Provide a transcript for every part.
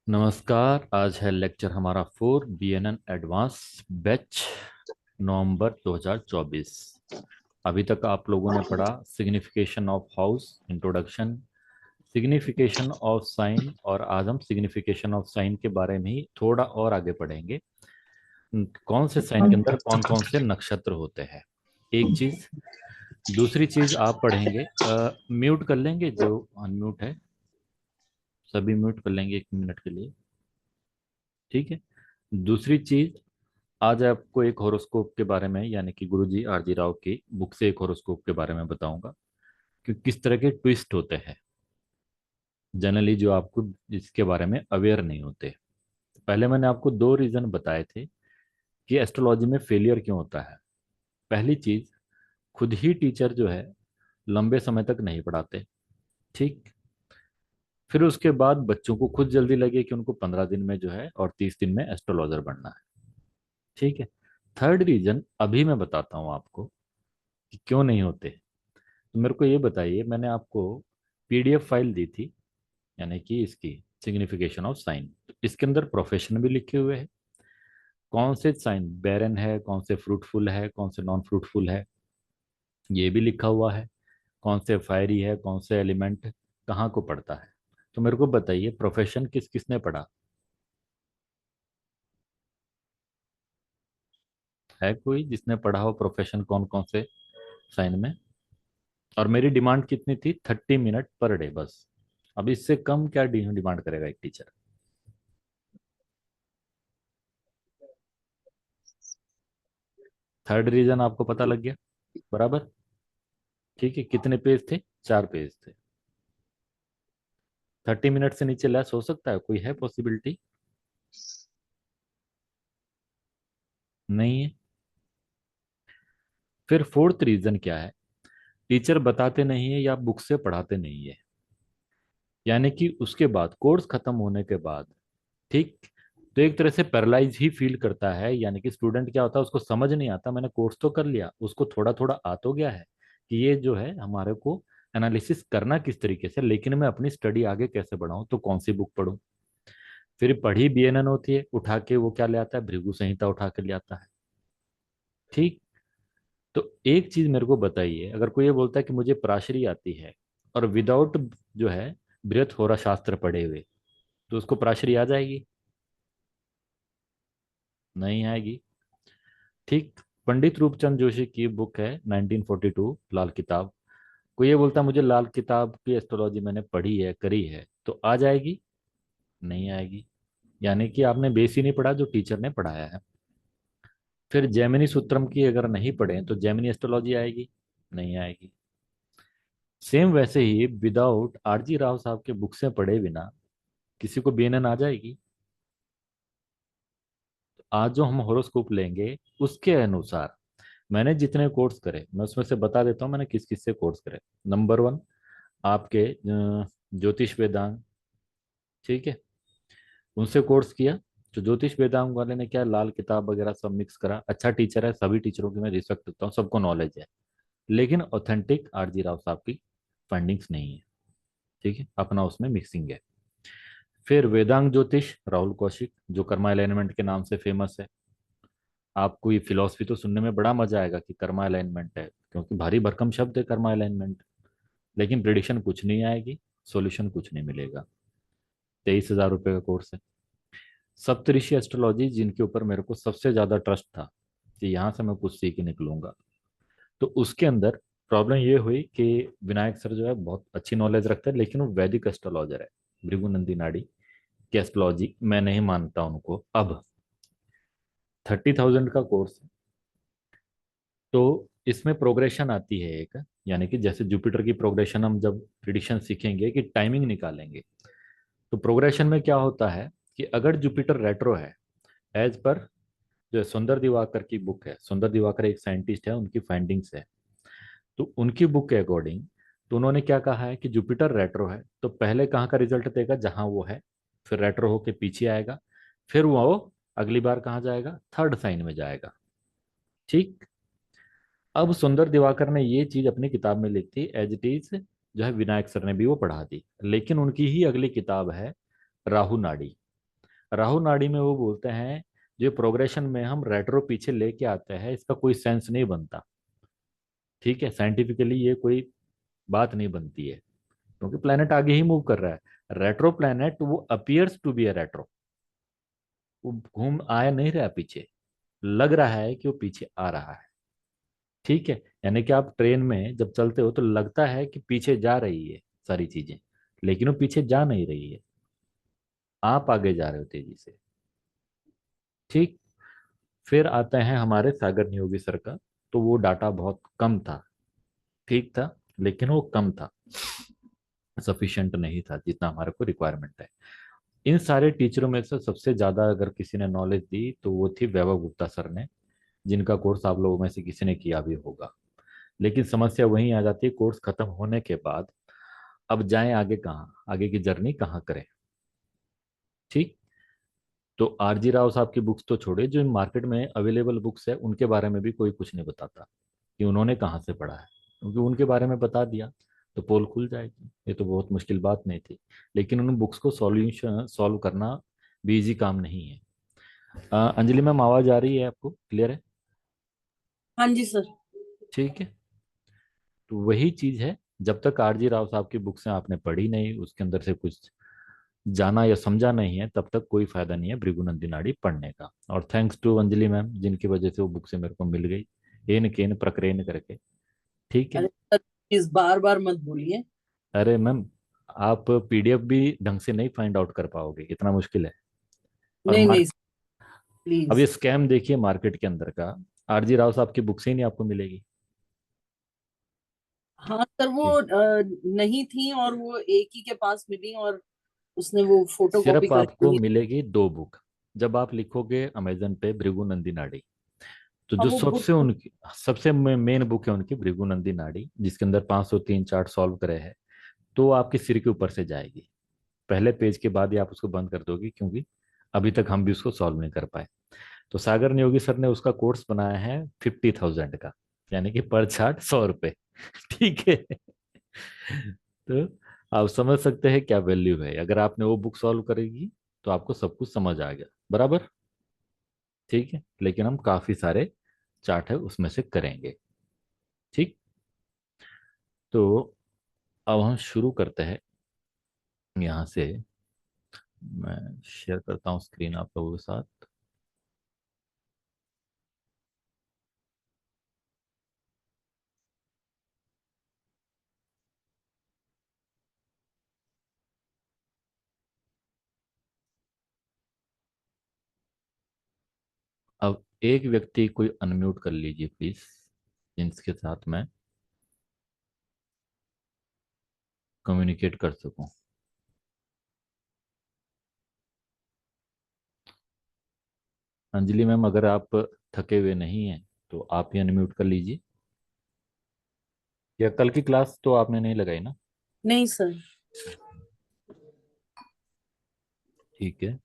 नमस्कार। आज है लेक्चर हमारा 4 BNN एडवांस बैच नवंबर 2024। अभी तक आप लोगों ने पढ़ा signification of house, introduction, signification of sine, और आज हम सिग्निफिकेशन ऑफ साइन के बारे में ही थोड़ा और आगे पढ़ेंगे। कौन से साइन के अंदर कौन कौन से नक्षत्र होते हैं, एक चीज। दूसरी चीज आप पढ़ेंगे, म्यूट कर लेंगे जो अनम्यूट है, सभी म्यूट कर लेंगे 1 मिनट के लिए, ठीक है। दूसरी चीज, आज आपको एक होरोस्कोप के बारे में, यानी कि गुरुजी आरजी राव की बुक से एक होरोस्कोप के बारे में बताऊंगा कि किस तरह के ट्विस्ट होते हैं जनरली, जो आपको इसके बारे में अवेयर नहीं होते। पहले मैंने आपको 2 रीजन बताए थे कि एस्ट्रोलॉजी में फेलियर क्यों होता है। पहली चीज, खुद ही टीचर जो है लंबे समय तक नहीं पढ़ाते, ठीक। फिर उसके बाद बच्चों को खुद जल्दी लगे कि उनको 15 दिन में जो है और 30 दिन में एस्ट्रोलॉजर बनना है, ठीक है। थर्ड रीजन अभी मैं बताता हूँ आपको कि क्यों नहीं होते। तो मेरे को ये बताइए, मैंने आपको PDF फाइल दी थी, यानी कि इसकी सिग्निफिकेशन ऑफ साइन, तो इसके अंदर प्रोफेशन भी लिखे हुए हैं, कौन से साइन बैरन है, कौन से फ्रूटफुल है, कौन से नॉन फ्रूटफुल है, ये भी लिखा हुआ है, कौन से फायरी है, कौन से एलिमेंट कहाँ को पड़ता है। तो मेरे को बताइए, प्रोफेशन किस किसने पढ़ा है? कोई जिसने पढ़ा हो प्रोफेशन, कौन कौन से साइन में? और मेरी डिमांड कितनी थी? 30 मिनट पर डे बस। अब इससे कम क्या डिमांड करेगा एक टीचर? थर्ड रीजन आपको पता लग गया, बराबर, ठीक है। कितने पेज थे? 4 पेज थे। 30 मिनट से नीचे लेस हो सकता है? कोई है पॉसिबिलिटी? नहीं है। फिर फोर्थ रीजन क्या है? टीचर बताते नहीं है या बुक से पढ़ाते नहीं है, यानी कि उसके बाद कोर्स खत्म होने के बाद, ठीक, तो एक तरह से पैरालाइज ही फील करता है। यानी कि स्टूडेंट क्या होता है, उसको समझ नहीं आता, मैंने कोर्स तो कर लिया, उसको थोड़ा थोड़ा आ तो गया है कि ये जो है हमारे को एनालिसिस करना किस तरीके से, लेकिन मैं अपनी स्टडी आगे कैसे बढ़ाऊं, तो कौन सी बुक पढूं। फिर पढ़ी BNN होती है, उठा के वो क्या ले आता है, भृगु संहिता उठा के ले आता है, ठीक। तो एक चीज मेरे को बताइए, अगर कोई ये बोलता है कि मुझे पराशरी आती है और विदाउट जो है बृहत होरा शास्त्र पढ़े हुए, तो उसको पराशरी आ जाएगी? नहीं आएगी, ठीक। पंडित रूपचंद जोशी की बुक है 1942 लाल किताब, कोई ये बोलता है मुझे लाल किताब की एस्ट्रोलॉजी मैंने पढ़ी है, करी है, तो आ जाएगी? नहीं आएगी। यानी कि आपने बेस ही नहीं पढ़ा जो टीचर ने पढ़ाया है। फिर जैमिनी सूत्रम की अगर नहीं पढ़े तो जैमिनी एस्ट्रोलॉजी आएगी? नहीं आएगी। सेम वैसे ही विदाउट आरजी राव साहब के बुक से पढ़े बिना किसी को BNN आ जाएगी? आज जो हम होरोस्कोप लेंगे उसके अनुसार मैंने जितने कोर्स करे, मैं उसमें से बता देता हूँ मैंने किस किस से कोर्स करे। नंबर 1, आपके ज्योतिष वेदांग, ठीक है, उनसे कोर्स किया। तो ज्योतिष वेदांग वाले ने क्या, लाल किताब वगैरह सब मिक्स करा। अच्छा टीचर है, सभी टीचरों की मैं रिस्पेक्ट करता हूँ, सबको नॉलेज है, लेकिन ऑथेंटिक आरजी राव साहब की फाइंडिंग्स नहीं है, ठीक है, अपना उसमें मिक्सिंग है। फिर वेदांग ज्योतिष राहुल कौशिक, जो कर्मा अलाइनमेंट के नाम से फेमस है। आपको ये फिलॉसफी तो सुनने में बड़ा मजा आएगा कि कर्मा अलाइनमेंट है, क्योंकि भारी भरकम शब्द है कर्मा अलाइनमेंट, लेकिन प्रिडिक्शन कुछ नहीं आएगी, सॉल्यूशन कुछ नहीं मिलेगा। 23,000 रुपये का कोर्स है। सप्तऋषि एस्ट्रोलॉजी, जिनके ऊपर मेरे को सबसे ज्यादा ट्रस्ट था कि यहाँ से मैं कुछ सीख के निकलूंगा, तो उसके अंदर प्रॉब्लम ये हुई कि विनायक सर जो है बहुत अच्छी नॉलेज रखते हैं, लेकिन वो वैदिक एस्ट्रोलॉजर है। भृगु नाड़ी की एस्ट्रोलॉजी मैं नहीं मानता उनको। अब 30,000 का कोर्स है, तो इसमें प्रोग्रेशन आती है एक, यानी कि जैसे जुपिटर की प्रोग्रेशन हम जब प्रिडिक्शन सीखेंगे कि टाइमिंग निकालेंगे, तो प्रोग्रेशन में क्या होता है कि अगर जुपिटर रेट्रो है, एज पर जो सुंदर दिवाकर की बुक है, सुंदर दिवाकर एक साइंटिस्ट है, उनकी फाइंडिंग्स है, तो उनकी बुक के अकॉर्डिंग, तो उन्होंने क्या कहा है कि जुपिटर रेट्रो है तो पहले कहाँ का रिजल्ट देगा, जहां वो है, फिर रेट्रो होके पीछे आएगा, फिर वो अगली बार कहाँ जाएगा, थर्ड साइन में जाएगा, ठीक। अब सुंदर दिवाकर ने ये चीज अपनी किताब में लिखी एज इट इज जो है विनायक सर ने भी वो पढ़ा दी। लेकिन उनकी ही अगली किताब है राहु नाड़ी। राहु नाड़ी में वो बोलते हैं जो प्रोग्रेशन में हम रेट्रो पीछे लेके आते हैं इसका कोई सेंस नहीं बनता। ठीक है, साइंटिफिकली ये कोई बात नहीं बनती है, क्योंकि प्लेनेट आगे ही मूव कर रहा है। रेट्रो प्लेनेट वो appears to be a retro, वो घूम आया नहीं रहा पीछे, लग रहा है कि वो पीछे आ रहा है। ठीक है, यानी कि आप ट्रेन में जब चलते हो तो लगता है कि पीछे जा रही है सारी चीजें, लेकिन वो पीछे जा नहीं रही है, आप आगे जा रहे हो तेजी से। ठीक। फिर आते हैं हमारे सागर नियोगी सर का। तो वो डाटा बहुत कम था, ठीक था, लेकिन वो कम था, सफिशिएंट नहीं था जितना हमारे को रिक्वायरमेंट है। इन सारे टीचरों में से सबसे ज्यादा अगर किसी ने नॉलेज दी तो वो थी वैभव गुप्ता सर ने, जिनका कोर्स आप लोगों में से किसी ने किया भी होगा। लेकिन समस्या वहीं आ जाती है कोर्स खत्म होने के बाद, अब जाएं आगे कहाँ, आगे की जर्नी कहाँ करें। ठीक। तो आरजी राव साहब की बुक्स तो छोड़े, जो मार्केट में अवेलेबल बुक्स है उनके बारे में भी कोई कुछ नहीं बताता कि उन्होंने कहाँ से पढ़ा है, क्योंकि उनके बारे में बता दिया तो पोल खुल जाएगी, ये तो बहुत मुश्किल बात नहीं थी। लेकिन उन बुक्स को सॉल्यूशन सॉल्व करना भी इजी काम नहीं है। अंजलि मैम आवाज आ रही है आपको, क्लियर है? हाँ जी सर। ठीक है। तो वही चीज है, जब तक आरजी राव साहब की बुक्स आपने पढ़ी नहीं, उसके अंदर से कुछ जाना या समझा नहीं है, तब तक कोई फायदा नहीं है भृगुनंदी नाड़ी पढ़ने का। और थैंक्स टू अंजलि मैम, जिनकी वजह से वो बुक से मेरे को मिल गई, एन केन प्रकरेन करके। ठीक है। अरे सर, इस बार बार मत बोलिए। अरे मैम, आप पीडीएफ भी ढंग से नहीं फाइंड आउट कर पाओगे, इतना मुश्किल है। और नहीं नहीं, मार्क, अब ये प्लीज। स्कैम देखिए मार्केट के अंदर का, आरजी राव साहब की बुक्स ही नहीं आपको मिलेगी। हाँ सर, वो ये नहीं थी और वो एक ही के पास मिली और उसने वो फोटो कॉपी सिर्फ करके आपको ही। मिलेगी दो बुक। जब आप लिखोगे अमेजन पे भृगुनंदी नाड़ी, तो अब जो वो सबसे बुक। उनकी सबसे मेन बुक है उनकी भृगुनंदी नाड़ी, जिसके अंदर 503 चार्ट सॉल्व करे हैं, तो आपके सिर के ऊपर से जाएगी। पहले पेज के बाद ही आप उसको बंद कर दोगे, क्योंकि अभी तक हम भी उसको सॉल्व नहीं कर पाए। तो सागर नियोगी सर ने उसका कोर्स बनाया है 50,000 का, यानी कि पर चार्ट 100 रुपए। ठीक है। तो आप समझ सकते हैं क्या वैल्यू है, अगर आपने वो बुक सॉल्व करेगी तो आपको सब कुछ समझ आ गया बराबर। ठीक है, लेकिन हम काफी सारे चार्ट है उसमें से करेंगे। ठीक। तो अब हम शुरू करते हैं यहाँ से। मैं शेयर करता हूँ स्क्रीन आप लोगों के साथ। अब एक व्यक्ति कोई अनम्यूट कर लीजिए प्लीज, जिनके साथ मैं कम्युनिकेट कर सकूं। अंजलि मैम, अगर आप थके हुए नहीं हैं तो आप ही अनम्यूट कर लीजिए। या कल की क्लास तो आपने नहीं लगाई ना? नहीं सर। ठीक है।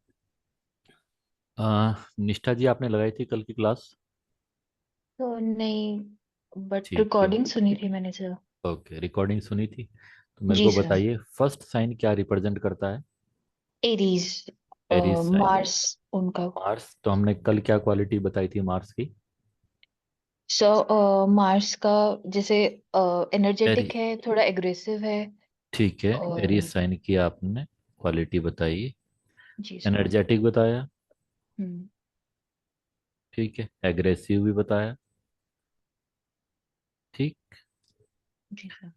निष्ठा जी, आपने लगाई थी कल की क्लास? तो नहीं, बट ठीक है। रिकॉर्डिंग सुनी थी मैंने सर। ओके, रिकॉर्डिंग सुनी थी, तो मेरे जी को सर। बताइए फर्स्ट साइन क्या रिप्रेजेंट करता है? एरीज। Aries sign. मार्स उनका। मार्स, तो हमने कल क्या क्वालिटी बताई थी मार्स की? सो मार्स का जैसे एरी, एनर्जेटिक है, थोड़ा एग्रेसिव है। ठीक है, और एरीज साइन की आपने क्वालिटी बताई, जी सर। एनर्जेटिक बताया, हम्म। ठीक है, एग्रेसिव भी बताया। ठीक। जी सर।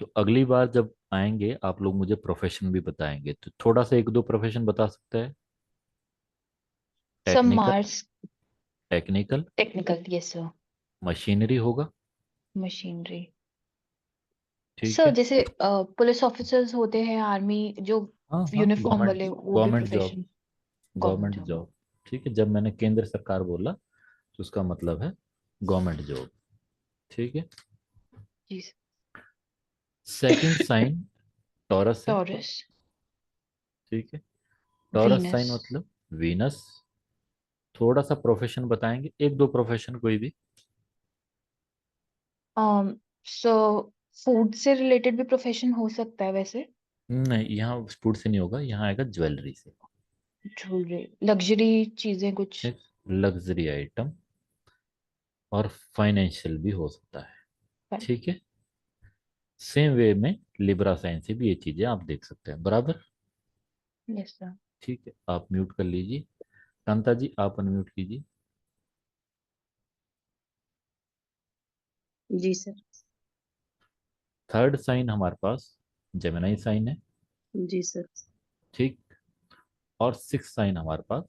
तो अगली बार जब आएंगे आप लोग मुझे प्रोफेशन भी बताएंगे, तो थोड़ा सा एक दो प्रोफेशन बता सकते हैं? Sir technical, Mars. Technical, technical, yes sir. Machinery होगा। मशीनरी। ठीक सर है। जैसे पुलिस ऑफिसर्स होते हैं, आर्मी जो हाँ हाँ, यूनिफॉर्म गवर्नमेंट, वाले, वो भी government job, profession. Government government job. Job. ठीक है, जब मैंने केंद्र सरकार बोला तो उसका मतलब है गवर्नमेंट जॉब। ठीक है। जी सेकंड सर। साइन टॉरस है। टॉरस। ठीक है, टॉरस वीनस। साइन मतलब वीनस। थोड़ा सा प्रोफेशन बताएंगे, एक दो प्रोफेशन कोई भी? सो फूड से रिलेटेड भी प्रोफेशन हो सकता है वैसे। नहीं, यहाँ फूड से नहीं होगा, यहाँ आएगा ज्वेलरी से। ज्वेलरी, लग्जरी चीजें कुछ। ठीक, लग्जरी आइटम और फाइनेंशियल भी हो सकता है। ठीक है, सेम वे में लिब्रा साइन से भी ये चीजें आप देख सकते हैं, बराबर। Yes sir. ठीक है, आप म्यूट कर लीजिए। कांता जी आप अनम्यूट कीजिए। जी सर। थर्ड साइन हमारे पास जेमिनाई साइन है। जी सर। ठीक, और सिक्स साइन हमारे पास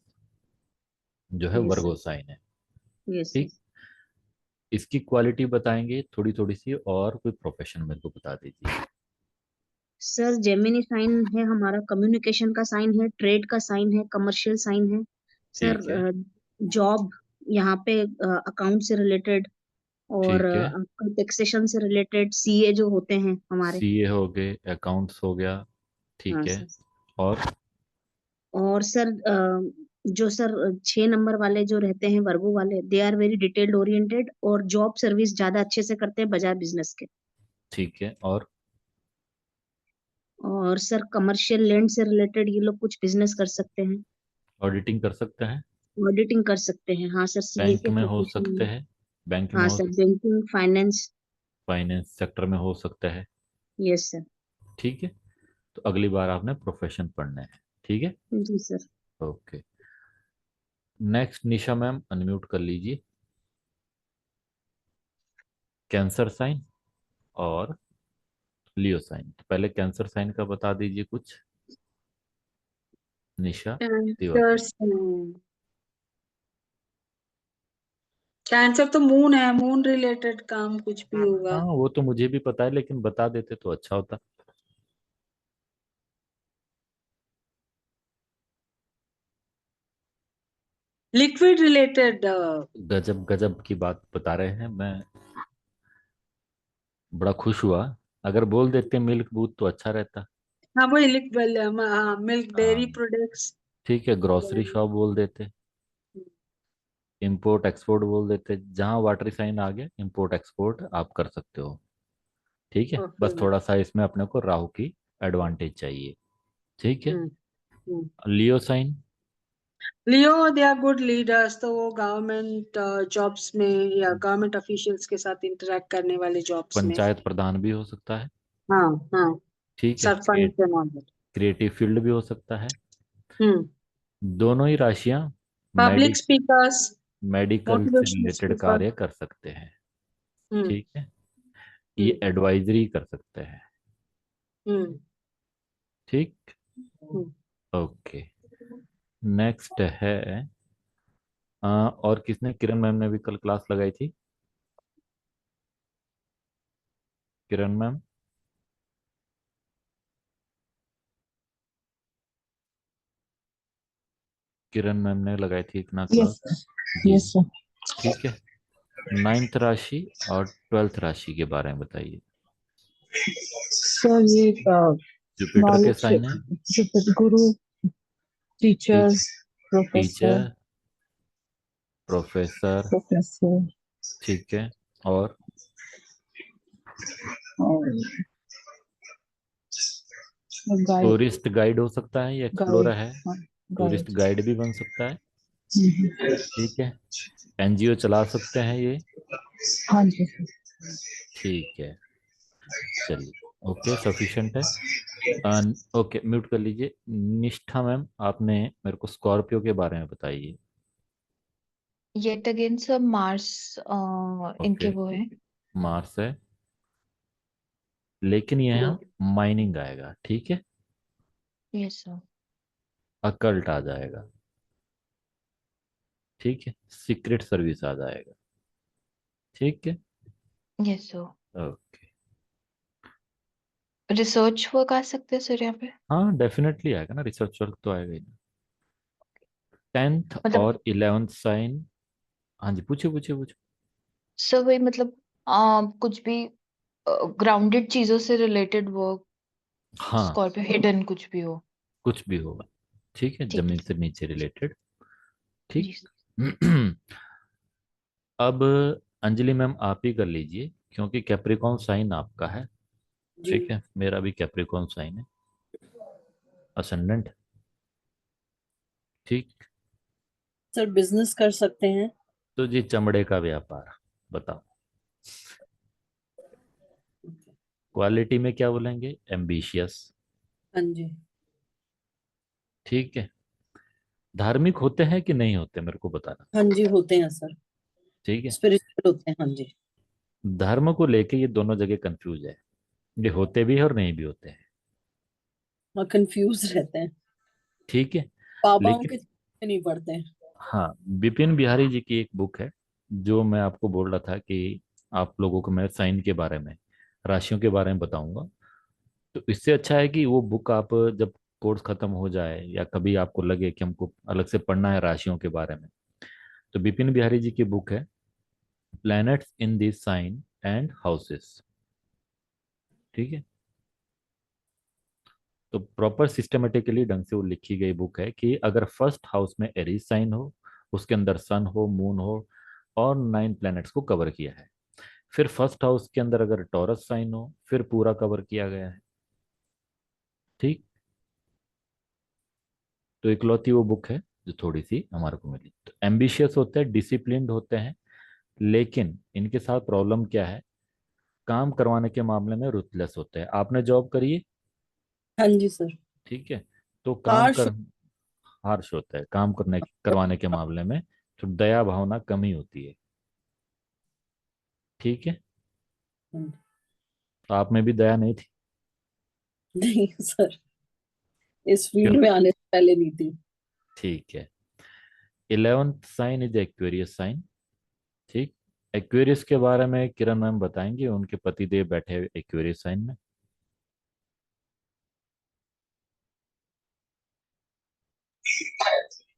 जो है यस वर्गो सर। साइन है। Yes sir. ठीक, इसकी क्वालिटी बताएंगे थोड़ी थोड़ी सी, और कोई प्रोफेशन मेरे को बता दीजिए। सर जेमिनी साइन है हमारा, कम्युनिकेशन का साइन है, ट्रेड का साइन है, कमर्शियल साइन है। सर ठीक है। जॉब यहाँ पे अकाउंट से रिलेटेड, और ठीक है, आपका टैक्सेशन से रिलेटेड सीए जो होते हैं हमारे। सीए हो गए, अकाउंट्स हो गया। हाँ ठीक है, सर। और और सर जो सर 6 नंबर वाले जो रहते हैं वर्गो वाले, they are very detailed oriented और जॉब सर्विस ज्यादा अच्छे से करते हैं बजाय बिजनेस के। ठीक है, और सर कमर्शियल लैंड से रिलेटेड ये लोग कुछ बिजनेस कर सकते हैं, ऑडिटिंग कर सकते हैं। ऑडिटिंग कर सकते हैं। हाँ सर, सीए बैंक के में हो प्रोफेशन सकते में। हैं, बैंक में हाँ हो सर, सकते, बैंकिंग, फाइनेंस। फाइनेंस सेक्टर में हो सकता है। Yes sir. ठीक है, तो अगली बार आपने प्रोफेशन पढ़ना है। ठीक है, जी सर। ओके। नेक्स्ट निशा मैम अनम्यूट कर लीजिए। कैंसर साइन और लियो साइन, तो पहले कैंसर साइन का बता दीजिए कुछ, निशा कैंसर तिवारी। कैंसर तो मून है, मून रिलेटेड काम कुछ भी हाँ होगा। वो तो मुझे भी पता है, लेकिन बता देते तो अच्छा होता। Liquid related. गजब गजब की बात बता रहे हैं, मैं बड़ा खुश हुआ। अगर बोल देते मिल्क बूथ तो अच्छा रहता। हाँ वही लिक्विड, हाँ मिल्क हाँ डेयरी प्रोडक्ट्स। ठीक है, ग्रोसरी शॉप बोल देते, इंपोर्ट एक्सपोर्ट बोल देते, जहां वाटर साइन आ गया इंपोर्ट एक्सपोर्ट आप कर सकते हो। ठीक है, ओके। बस थोड़ा सा इसमें अपने को राहु की एडवांटेज चाहिए। ठीक है, हम्म। हम्म। Leo sign, Leo they are good leaders, तो वो गवर्नमेंट जॉब्स में या गवर्नमेंट ऑफिशियल्स के साथ इंटरेक्ट करने वाले जॉब्स में। पंचायत प्रधान भी हो सकता है। हाँ हाँ। ठीक है, sarpanch and all that. Creative field भी हो सकता है। हम्म। दोनों ही राशियां पब्लिक स्पीकर्स, मेडिकल से मोटिवेशनल रिलेटेड स्पीकर। कार्य कर सकते हैं। हम्म। ठीक है, ये हम्म। एडवाइजरी कर सकते हैं। हम्म। ठीक, हम्म। ओके। नेक्स्ट है और किसने, किरण मैम ने भी कल क्लास लगाई थी। किरण मैम, किरण मैम ने लगाई थी इतना यस क्लास। सर। जी, यस सर। ठीक है। नाइन्थ राशि और ट्वेल्थ राशि के बारे में बताइए। सर ये जुपिटर के नॉलेज, साइन है। गुरु, ठीक, teachers, professor, teacher, professor. Professor ठीक है, और और गाइड, टूरिस्ट गाइड हो सकता है, या एक्सप्लोरर गाइड, है, हाँ टूरिस्ट गाइड। गाइड भी बन सकता है। ठीक है, एनजीओ चला सकते हैं ये। हाँ जी सर। ठीक है, चलिए, ओके सफिशिएंट है। ओके, म्यूट कर लीजिए। निष्ठा मैम आपने मेरे को स्कॉर्पियो के बारे में बताइए। येट अगेन सर, मार्स इनके ओके, वो है। मार्स है, लेकिन यहाँ माइनिंग आएगा। ठीक है, यस सर। अकल्ट आ जाएगा। ठीक है, सीक्रेट सर्विस आ जाएगा। ठीक है, yes sir. Okay. Research work आ सकते हैं सर यहाँ पे। हाँ डेफिनेटली आएगा ना, रिसर्च वर्क तो आएगा ही ना। टेंथ मतलब और इलेवेंथ साइन, हाँ जी पूछिए पूछिए पूछिए। सर वही मतलब कुछ भी ग्राउंडेड चीजों से रिलेटेड वर्क, हाँ, स्कॉर्पियो हिडन कुछ भी हो। कुछ भी होगा। ठीक है, ठीक जमीन है से नीचे रिलेटेड। जी ठीक। सर। अब अंजलि मैम आप ही कर लीजिए, क्योंकि कैप्रिकॉन साइन आपका है। जी ठीक है, मेरा भी कैप्रिकॉर्न साइन है, असेंडेंट। ठीक। सर बिजनेस कर सकते हैं। तो जी चमड़े का व्यापार बताओ, क्वालिटी में क्या बोलेंगे? एम्बिशियस। हाँ जी। ठीक है। धार्मिक होते हैं कि नहीं होते, मेरे को बताना। हाँ जी होते हैं सर, ठीक है। स्पिरिचुअल होते हैं, हाँ जी। धर्म को लेके ये दोनों जगह कंफ्यूज है, ये होते भी है और नहीं भी होते हैं। और कंफ्यूज रहते हैं, ठीक है। बाबाओं के लेकिन चक्कर नहीं पड़ते हैं। हाँ, बिपिन बिहारी जी की एक बुक है, जो मैं आपको बोल रहा था कि आप लोगों को मैं साइन के बारे में, राशियों के बारे में बताऊंगा। तो इससे अच्छा है कि वो बुक आप जब कोर्स खत्म हो जाए या कभी आपको लगे कि हमको अलग से पढ़ना है राशियों के बारे में, तो बिपिन बिहारी जी की बुक है planets in the sign and houses. ठीक है। तो प्रॉपर सिस्टमेटिकली ढंग से वो लिखी गई बुक है कि अगर फर्स्ट हाउस में एरीज साइन हो, उसके अंदर सन हो, मून हो, और 9 प्लैनेट्स को कवर किया है, फिर फर्स्ट हाउस के अंदर अगर टॉरस साइन हो, फिर पूरा कवर किया गया है। ठीक। तो इकलौती वो बुक है जो थोड़ी सी हमारे को मिली। तो एम्बिशियस होते हैं, डिसिप्लिन्ड होते हैं, लेकिन इनके साथ प्रॉब्लम क्या है? काम करवाने के मामले में रुथलेस होते हैं। आपने जॉब करी है, हाँ जी सर। ठीक है, तो काम हार्श। कर हार्श होता है काम करने करवाने के मामले में, तो दया भावना कमी होती है। ठीक है। तो आप में भी दया नहीं थी? नहीं सर, इस क्यों? फील्ड में आने से पहले नहीं थी। ठीक है। 11th sign is Aquarius sign. ठीक। एक्वेरियस के बारे में किरण मैम बताएंगे, उनके पतिदेव बैठे हुए एक्वेरियस साइन में।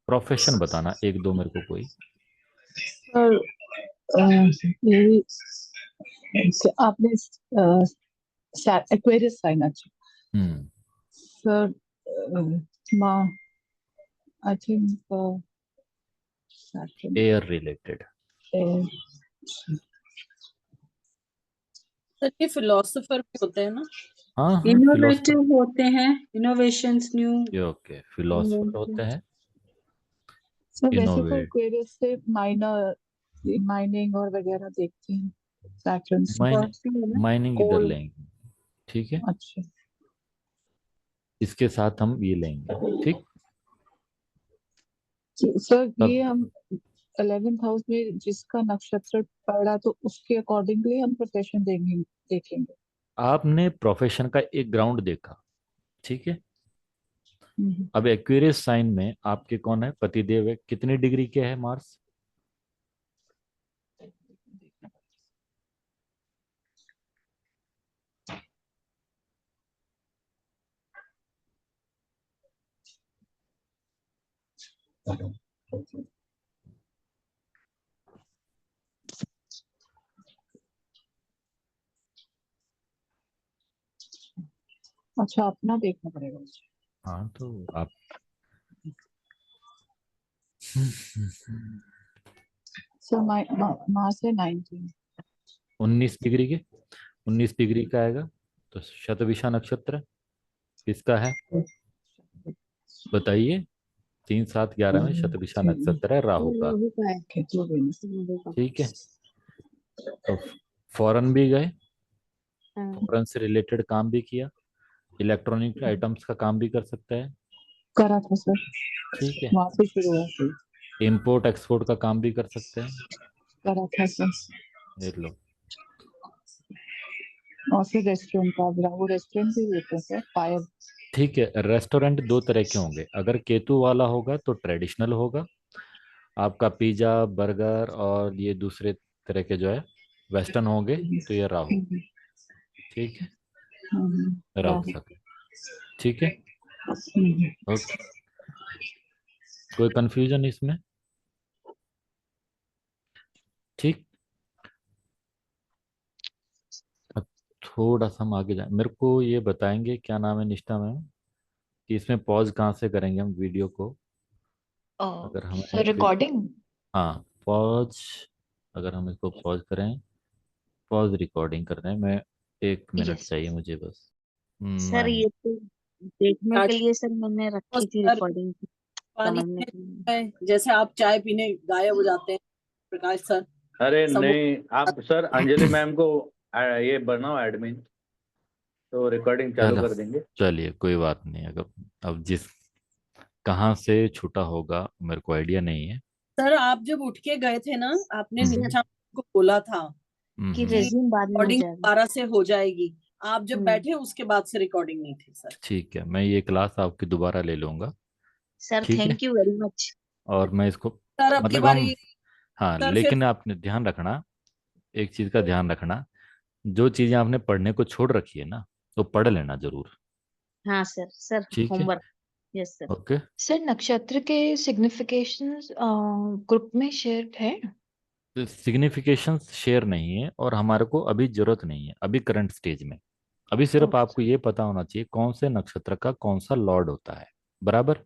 प्रोफेशन बताना एक दो मेरे को कोई। सर ये आपने एक्वेरियस साइन, अच्छा हम्म। सर, माँ I think air related. Sir ये फिलोसोफर भी होते हैं ना। हाँ हाँ, फिलोसफर। इनोवेटिव होते हैं, इनोवेशंस, न्यू ओके, फिलोसफर होते हैं, सर वैसे तो इनोवेट। एक्वेरियस से माइनिंग और वगैरह देखते हैं, सैटर्न्स माइनिंग, माइनिंग इधर कोल। लेंगे। ठीक है, अच्छा इसके साथ हम ये लेंगे। ठीक। सर, तब ये हम 11th हाउस में जिसका नक्षत्र पड़ा तो उसके अकॉर्डिंगली हम प्रोफेशन देखेंगे। आपने प्रोफेशन का एक ग्राउंड देखा, ठीक है। हम्म। अब एक्वेरियस साइन में आपके कौन है? पतिदेव है। कितनी डिग्री के है मार्स? अच्छा, अपना देखना पड़ेगा। हाँ तो आप सर मार्च है 19। 19 डिग्री के, 19 डिग्री का आएगा। तो शतभिषा नक्षत्र किसका है बताइए? 3 7 11 में शतभिषा नक्षत्र है, राहु का। राहु का है। राहु का। ठीक है। तो फॉरेन भी गए, हाँ, फॉरेन से रिलेटेड काम भी किया, इलेक्ट्रॉनिक आइटम्स का काम भी कर सकता है। करा था सर, ठीक है। वहां से शुरू हुआ था। इंपोर्ट एक्सपोर्ट का काम भी कर सकते हैं। करा था सर। देख लो। और फिर रेस्टोरेंट का, वो रेस्टोरेंट भी होता है सर, फायर। ठीक है, रेस्टोरेंट दो तरह के होंगे। अगर केतु वाला होगा तो ट्रेडिशनल होगा, आपका पिज्ज़ा बर्गर और ये दूसरे तरह के जो है वेस्टर्न होंगे। तो ये राहु। ठीक है, राहु के साथ। ठीक है। ओके, कोई कंफ्यूजन इसमें? ठीक। अब थोड़ा सा हम आगे जाए, मेरे को ये बताएंगे क्या नाम है निष्ठा मैम, कि इसमें पॉज कहाँ से करेंगे हम वीडियो को? अगर हमें सर रिकॉर्डिंग। हाँ, पॉज। अगर हम इसको पॉज करें, पॉज रिकॉर्डिंग कर रहे हैं, मैं 1 मिनट Yes. चाहिए मुझे बस। सर नहीं, ये तो देखने के लिए सर मैंने रखी थी सर, रिकॉर्डिंग पानी समझने के लिए। है, जैसे आप चाय पीने गायब हो जाते हैं प्रकाश सर, अरे समूह नहीं, आप सर अंजलि मैम को ये बनाओ एडमिन, तो रिकॉर्डिंग चालू चलो कर देंगे। चलिए कोई बात नहीं। अगर अब जिस कहाँ से छूटा होगा मेरे को आइडिया नहीं है। सर आप जब उठ के गए थे ना, आपने हम्म, निशा को बोला था कि हम्म, रेज्यूम बाद में हो रिकॉर्डिंग जाएगा। दोबारा से हो जाएगी, आप जब हम्म। बैठे उसके बाद से रिकॉर्डिंग नहीं थी सर। ठीक है, मैं ये क्लास आपकी दोबारा ले लूंगा। सर ठीक है, थैंक यू वेरी मच। और मैं इसको सर अब की मतलब हम बारी हाँ, सर फिर लेकिन आपने ध्यान रखना, एक चीज का ध्यान रखना, जो चीजें आपने पढ़ने को छोड़ रखी है ना, तो पढ़ लेना जरूर। हाँ सर, सर ठीक है, homework. Yes sir. Okay. Sir नक्षत्र के सिग्निफिकेशंस ग्रुप में शेयर है? सिग्निफिकेशन शेयर नहीं है, और हमारे को अभी जरूरत नहीं है अभी करंट स्टेज में। अभी सिर्फ ओके आपको ये पता होना चाहिए कौन से नक्षत्र का कौन सा लॉर्ड होता है, बराबर।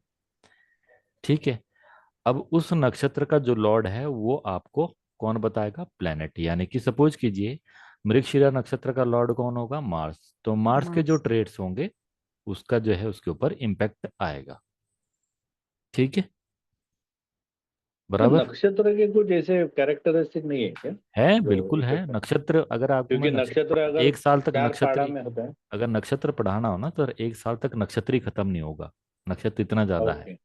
ठीक है, अब उस नक्षत्र का जो लॉर्ड है वो आपको कौन बताएगा? प्लेनेट। यानी कि सपोज कीजिए मृगशिरा नक्षत्र का लॉर्ड कौन होगा? मार्स। तो मार्स के जो ट्रेड्स होंगे उसका जो है उसके ऊपर इम्पैक्ट आएगा। ठीक है, तो बराबर नक्षत्र के कुछ ऐसे कैरेक्टरिस्टिक नहीं है क्या है, जो बिल्कुल है। इफेक्ट? नक्षत्र अगर आपको मैं क्योंकि नक्षत्र अगर एक साल तक 4 नक्षत्र पाड़ा में होता है। अगर नक्षत्र पढ़ाना हो ना तो 1 साल तक नक्षत्र ही खत्म नहीं होगा, नक्षत्र इतना ज्यादा है। ओके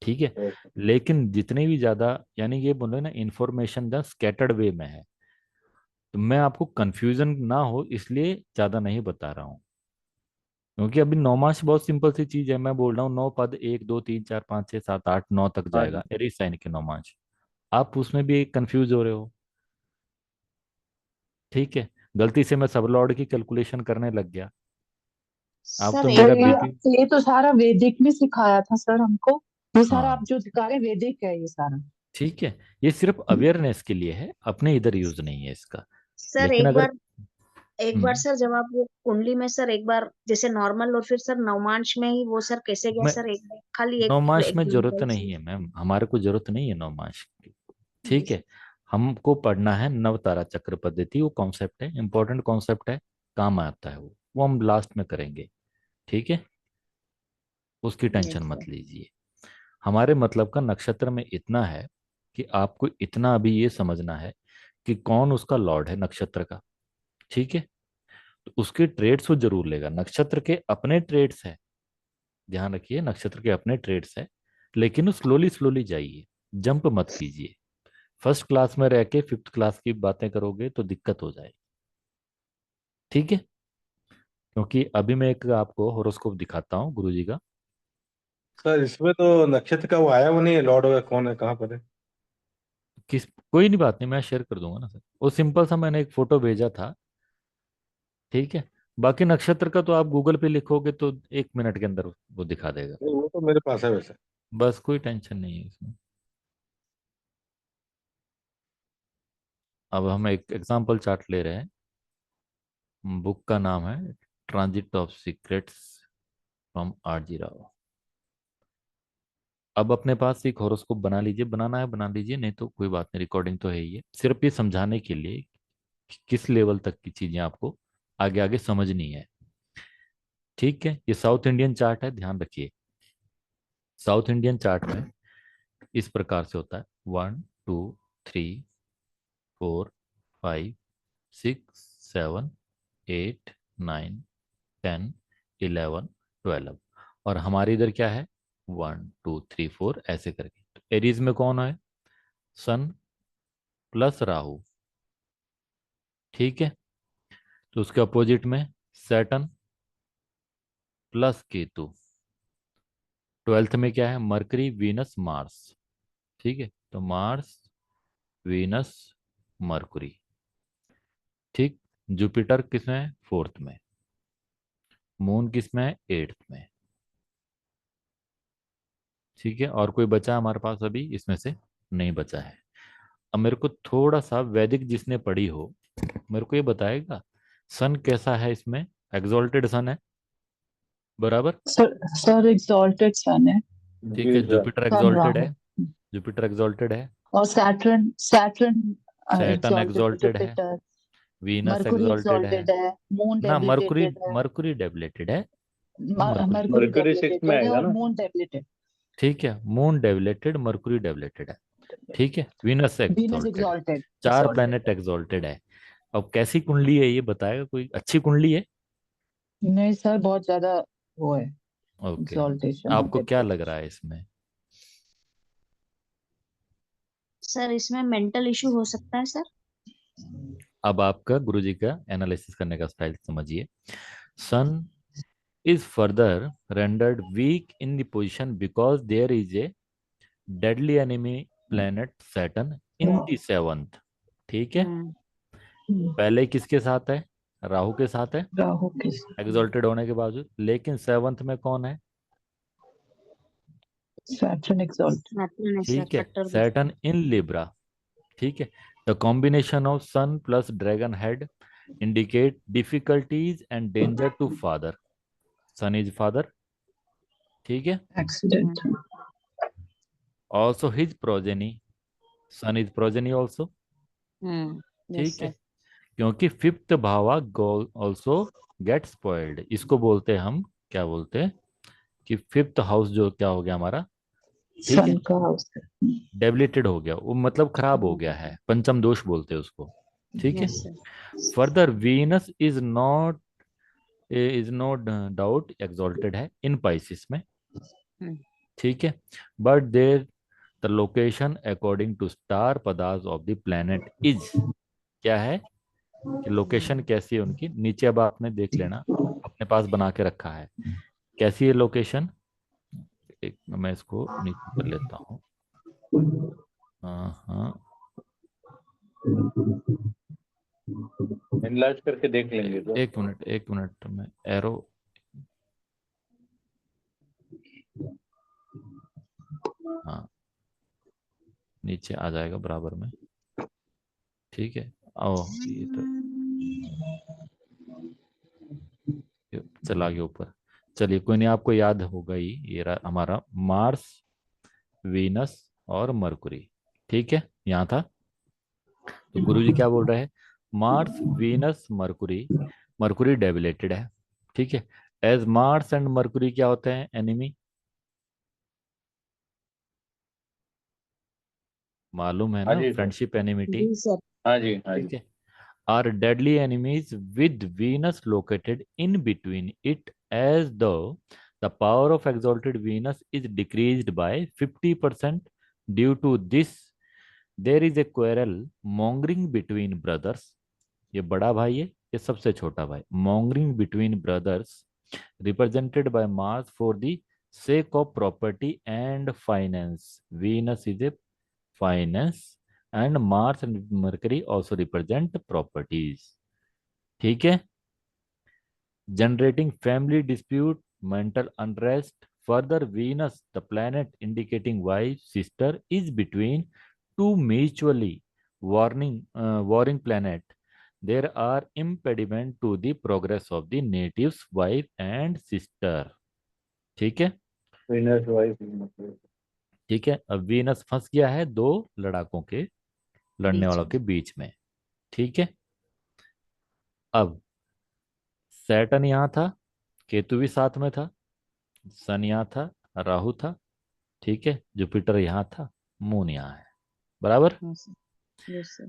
ठीक है, ओके। लेकिन जितने भी ज्यादा, यानी ये बोलो ना, इंफॉर्मेशन जहाँ स्कैटर्ड वे में है, तो मैं आपको कंफ्यूजन ना हो इसलिए ज्यादा नहीं बता रहा हूँ। क्योंकि अभी नौमांश बहुत सिंपल सी चीज है, मैं बोल रहा हूँ 9 पद, 1 2 3 4 5 6 7 8 9 तक हाँ। जाएगा, एरी साइन के नौमांश। आप उसमें भी कंफ्यूज हो रहे हो। ठीक है, गलती से मैं सब लॉर्ड की कैलकुलेशन करने लग गया। आप सर तो एक मेरा सर बार बीपी। ये तो सारा वैदिक में सिखाया था सर हमको। ये सारा आप हाँ जो दिखा रहे हैं वैदिक है ये सारा। ठीक है, ये सिर्फ अवेयरनेस के लिए है, अपने इधर यूज नहीं है इसका। सर लेकिन अगर एक बार सर जब आप वो कुंडली में सर एक बार जैसे नॉर्मल और फिर सर नवमांश में ही वो सर कैसे गया मैं सर, एक बार खाली एक नौमांश में जरूरत एग्जांपल से। नहीं है मैम, हमारे को जरूरत नहीं है नौमांश की। जी ठीक है, सर। हमको पढ़ना है नवतारा चक्र पद्धति, वो कॉन्सेप्ट है, इंपॉर्टेंट कॉन्सेप्ट है, काम आता है वो हम लास्ट में करेंगे। ठीक है, उसकी यस टेंशन सर। मत लीजिए। हमारे मतलब का नक्षत्र में इतना है कि आपको इतना अभी ये समझना है कि कौन उसका लॉर्ड है नक्षत्र का। ठीक है, तो उसके ट्रेड्स वो जरूर लेगा, नक्षत्र के अपने ट्रेड्स है, ध्यान रखिए नक्षत्र के अपने ट्रेड्स है, लेकिन स्लोली स्लोली जाइए, जंप मत कीजिए। फर्स्ट क्लास में रह के 5th क्लास की बातें करोगे तो दिक्कत हो जाएगी। ठीक है, क्योंकि अभी मैं एक आपको होरोस्कोप दिखाता हूँ गुरुजी का। सर इसमें तो नक्षत्र का वो आया वो नहीं है, लॉर्ड वगैरह कौन है कहाँ पर है? किस कोई नहीं, बात नहीं, मैं शेयर कर दूंगा ना सर, वो सिंपल सा मैंने एक फोटो भेजा था। ठीक है, बाकी नक्षत्र का तो आप गूगल पे लिखोगे तो 1 मिनट के अंदर वो दिखा देगा। नहीं, वो तो मेरे पास है वैसे। बस कोई टेंशन नहीं है इसमें। अब हम एक एग्जांपल चार्ट ले रहे हैं, बुक का नाम है transit of secrets from RG Rao. अब अपने पास एक हॉरोस्कोप बना लीजिए, बनाना है बना लीजिए, नहीं तो कोई बात नहीं, रिकॉर्डिंग तो है ही है, सिर्फ ये समझाने के लिए कि किस लेवल तक की चीजें आपको आगे आगे समझनी है। ठीक है, ये साउथ इंडियन चार्ट है, ध्यान रखिए। साउथ इंडियन चार्ट में इस प्रकार से होता है 1 2 3 4 5 6 7 8 9 10 11 12, और हमारे इधर क्या है 1 2 3 4 ऐसे करके। तो एरीज में कौन है? सन प्लस राहु। ठीक है, तो उसके अपोजिट में सैटर्न प्लस केतु। 12th में क्या है? Mercury Venus Mars. ठीक है, तो मार्स वीनस मरकुरी। ठीक, जुपिटर किसमें है? 4th में। मून किसमें है? 8th में। ठीक है, और कोई बचा हमारे पास अभी इसमें से? नहीं बचा है। अब मेरे को थोड़ा सा वैदिक जिसने पढ़ी हो मेरे को ये बताएगा सन कैसा है इसमें? एग्जॉल्टेड सन है, बराबर। सर एग्जॉल्टेड सन है। ठीक जी है, सर। जुपिटर सन एग्जॉल्टेड राहु। है, जुपिटर एग्जॉल्टेड है, और Saturn Saturn Saturn exalted exalted है, जुपिटर। वीनस मरकुरी एग्जॉल्टेड है एग्जॉल्टेड है, मून ना, मरकुरी डेबिलिटेटेड है, मरकुरी डेबिलेटेड है, मरकुरी मरकुरी मरकरी 6 में डेबिलिटेटेड है आएगा और ना। Moon debilitated. ठीक है, मून डेबिलेटेड, मरकुरी डेबिलेटेड है। ठीक है, Venus Venus exalted, exalted, 4 planet exalted है। अब कैसी कुंडली है ये बताएगा कोई? अच्छी कुंडली है? नहीं सर, बहुत ज्यादा वो है ओके, एग्जॉल्टेशन। आपको क्या लग रहा है इसमें? सर इसमें मेंटल इशू हो सकता है सर। अब आपका गुरुजी का एनालिसिस करने का स्टाइल समझिए। सन is further rendered weak in the position because there is a deadly enemy planet Saturn in the 7th। ठीक है, पहले किसके साथ है? राहु के साथ है, राहु के एग्जॉल्टेड होने के बावजूद। लेकिन 7th में कौन है? Saturn exalted. सैटर्न है सर, ठीक है, कट्टर सैटर्न इन लिब्रा। ठीक है, the combination of sun plus dragon head indicate difficulties and danger to father. Sun is father. ठीक है, accident. Also his progeny, sun is progeny also. Yes ठीक है, सर। क्योंकि 5th भावा ऑल्सो गेट स्पॉइल्ड। इसको बोलते हैं हम, क्या बोलते हैं कि 5th हाउस जो क्या हो गया हमारा, ठीक है, सन का हाउस। डेबिलिटेड हो गया, वो मतलब खराब हो गया है, पंचम दोष बोलते हैं उसको। ठीक है, yes sir. Further Venus is not doubt exalted है इन पाइसिस में। ठीक है, but there the location according to star पदार्थ ऑफ द प्लेनेट इज, क्या है कि लोकेशन कैसी है उनकी, नीचे अब आपने देख लेना, अपने पास बना के रखा है। कैसी है लोकेशन? एक मैं इसको नीचे कर लेता हूँ। हाँ, इनलार्ज करके देख लेंगे तो। एक मिनट में एरो, हाँ नीचे आ जाएगा बराबर में। ठीक है, आओ ये तो ये चला गया ऊपर। चलिए कोई नहीं, आपको याद होगा ही, ये रहा हमारा मार्स, वीनस और मरकुरी। ठीक है, यहाँ था। तो गुरुजी क्या बोल रहे हैं? Mars, Venus, Mercury. Mercury debilitated है। ठीक है, एज मार्स एंड मरकुरी क्या होते हैं? एनिमी। मालूम है हाँ ना, जी सर। Friendship enmity. जी सर। हाँ जी, हाँ ठीक जी। है, are deadly enemies with Venus located in between it, as though the power of exalted Venus is decreased by 50%. Due to this, there is a quarrel mongering between brothers। ये बड़ा भाई है, ये सबसे छोटा भाई। mongering between brothers represented by Mars for the sake of property and finance। Venus is a finance and Mars and Mercury also represent properties। ठीक है, generating family dispute, mental unrest। Further, Venus, the planet indicating wife sister, is between two mutually warring planet। There are impediment to the progress of the native's wife and sister। ठीक है, winners wife. ठीक है, अब Venus फंस गया है दो लड़ाकों के, लड़ने वालों के बीच में। ठीक है, अब सैटर्न यहाँ था, केतु भी साथ में था, सन यहाँ था, राहु था। ठीक है, जुपिटर यहाँ था, मून यहाँ है, बराबर। Yes sir.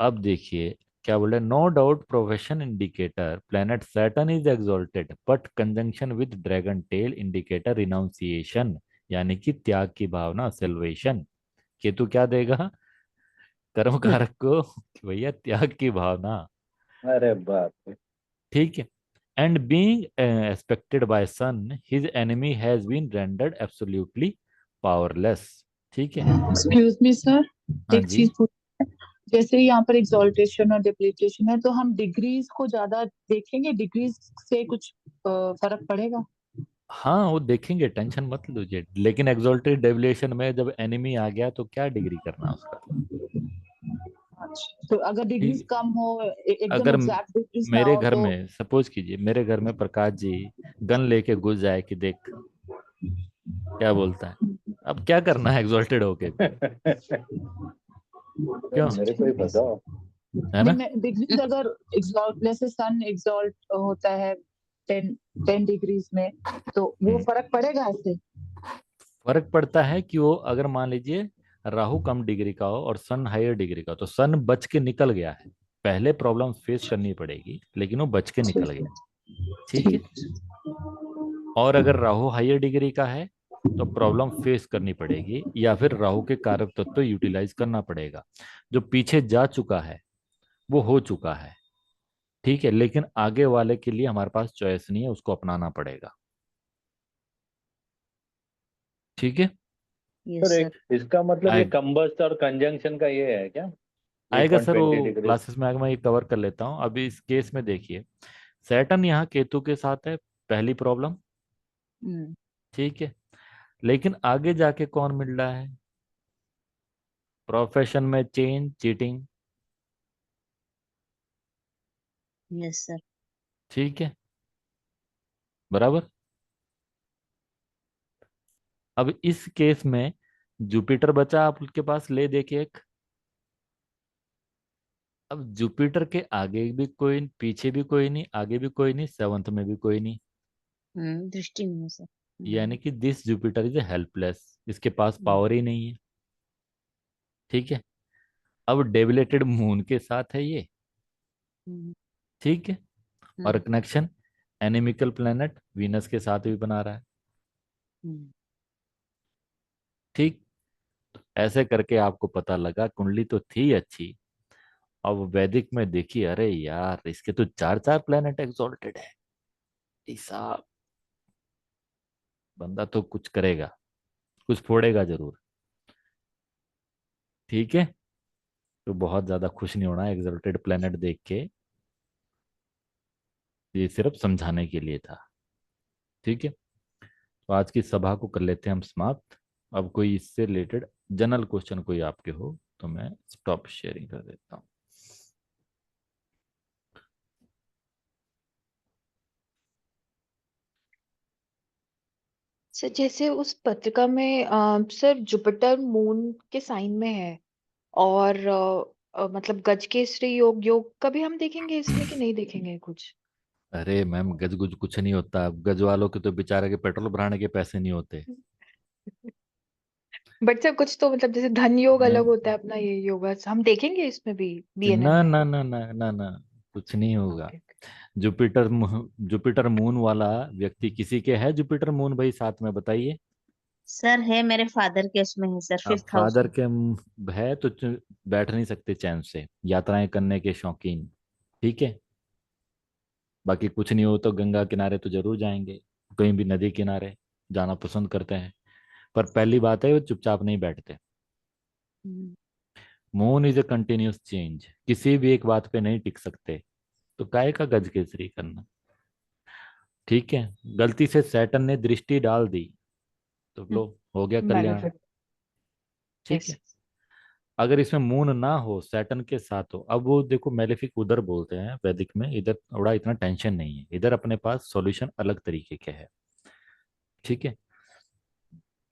अब देखिए क्या बोल रहे, no doubt profession indicator planet Saturn is exalted but conjunction with dragon tail indicator renunciation, यानी कि त्याग की भावना, सेल्वेशन। केतु क्या देगा? कर्म कारक को कि भैया त्याग की भावना। अरे बाप रे। ठीक है, and being expected by sun his enemy has been rendered absolutely powerless। ठीक है, एक्सक्यूज मी सर, हाँ एक जी, चीज जैसे यहाँ पर एग्जॉल्टेशन और डिप्लीटेशन है, तो हम डिग्रीज को ज्यादा देखेंगे, डिग्रीज से कुछ फर्क पड़ेगा? हाँ वो देखेंगे, टेंशन मत लीजिए। लेकिन एक्सोल्टेड डेविलेशन में जब एनिमी आ गया तो क्या डिग्री करना उसका। तो अगर डिग्रीज ठीक, कम हो, एकदम अगर एग्जैक्ट डिग्रीज ना मेरे हो घर तो? में सपोज कीजिए, मेरे घर में प्रकाश जी गन लेके घुस जाए कि देख क्या बोलता है, अब क्या करना है एक्सोल्टेड होके भी? क्यों? मेरे को ही बताओ। है ना। नहीं, मैं डिग्रीज अगर एग्जॉल्ट जैसे सन एग्जॉल्ट होता है 10 डिग्रीज में, तो वो फर्क पड़ेगा ऐसे? फर्क पड़ता है कि वो अगर मान लीजिए राहु कम डिग्री का हो और सन हायर डिग्री का हो, तो सन बच के निकल गया है, पहले प्रॉब्लम फेस करनी पड़ेगी, लेकिन वो बच के निकल ठीक गया। है, ठीक है। और अगर राहु हायर डिग्री का है तो प्रॉब्लम फेस करनी पड़ेगी, या फिर राहु के कारक तत्व यूटिलाइज करना पड़ेगा। जो पीछे जा चुका है वो हो चुका है, ठीक है, लेकिन आगे वाले के लिए हमारे पास चॉइस नहीं है, उसको अपनाना पड़ेगा। ठीक है। Yes sir sir. एक इसका मतलब ये आए, कंबस्ट और कंजंक्शन का ये है क्या? आएगा सर, 8.20 वो डिग्री। क्लासेस में आएगा, मैं ये कवर कर लेता हूँ। अभी इस केस में देखिए, सैटर्न यहाँ केतु के साथ है, पहली प्रॉब्लम। हम्म। ठीक है। लेकिन आगे जाके कौन मिल रहा है? प्रोफेशन में चेंज, चीटिंग। Yes sir. ठीक है, बराबर। अब इस केस में जुपिटर बचा आपके पास, ले देखिए एक। अब जुपिटर के आगे भी कोई, पीछे भी कोई नहीं, आगे भी कोई नहीं, सेवंथ में भी कोई नहीं। दृष्टि में है सर। यानी कि दिस जुपिटर इज हेल्पलेस, इसके पास हम्म, पावर ही नहीं है। ठीक है। अब डेविलेटेड मून के साथ है ये। हम्म, ठीक है। और हम्म, कनेक्शन एनिमिकल प्लेनेट वीनस के साथ भी बना रहा है। हम्म, ठीक। ऐसे करके आपको पता लगा कुंडली तो थी अच्छी। अब वैदिक में देखिए, अरे यार इसके तो चार चार प्लेनेट एक्सॉल्टेड है। साहब, बंदा तो कुछ करेगा, कुछ फोड़ेगा जरूर। ठीक है। तो बहुत ज्यादा खुश नहीं होना एक्सॉल्टेड प्लेनेट देख के, ये सिर्फ समझाने के लिए था। ठीक है। तो आज की सभा को कर लेते हैं हम समाप्त। अब कोई इससे रिलेटेड जनरल क्वेश्चन कोई आपके हो तो मैं स्टॉप शेयरिंग कर देता हूँ। सर जैसे उस पत्रिका में सर जुपिटर मून के साइन में है, और मतलब गज केसरी योग, योग कभी हम देखेंगे इसमें कि नहीं देखेंगे कुछ? अरे मैम, गज गुज कुछ नहीं होता, गज वालों के तो बेचारे के पेट्रोल भराने के पैसे नहीं होते। बट सर कुछ तो मतलब जैसे धन योग अलग मैम, होता है अपना, ये योगा हम देखेंगे इसमें भी, बीएनएन ना में? ना ना ना ना ना, कुछ नहीं होगा। ओके। जुपिटर मून वाला व्यक्ति किसी के है? जुपिटर मून भाई साथ में बताइए। सर है, मेरे फादर के उसमें है सर, अब 5th हाउस फादर में। के है तो बैठ नहीं सकते चैन से, यात्राएं करने के शौकीन। ठीक है। बाकी कुछ नहीं हो तो गंगा किनारे तो जरूर जाएंगे, कहीं भी नदी किनारे जाना पसंद करते हैं। पर पहली बात है, वो चुपचाप नहीं बैठते। Hmm, moon is a continuous change, किसी भी एक बात पे नहीं टिक सकते, तो काय का गज केसरी करना। ठीक है। गलती से सैटर्न ने दृष्टि डाल दी तो लो, हो गया कल्याण। बेनिफिट। ठीक यस। है। अगर इसमें मून ना हो, सैटर्न के साथ हो, अब वो देखो मेलेफिक उधर बोलते हैं वैदिक में, इधर थोड़ा इतना टेंशन नहीं है, इधर अपने पास सॉल्यूशन अलग तरीके के है। ठीक है।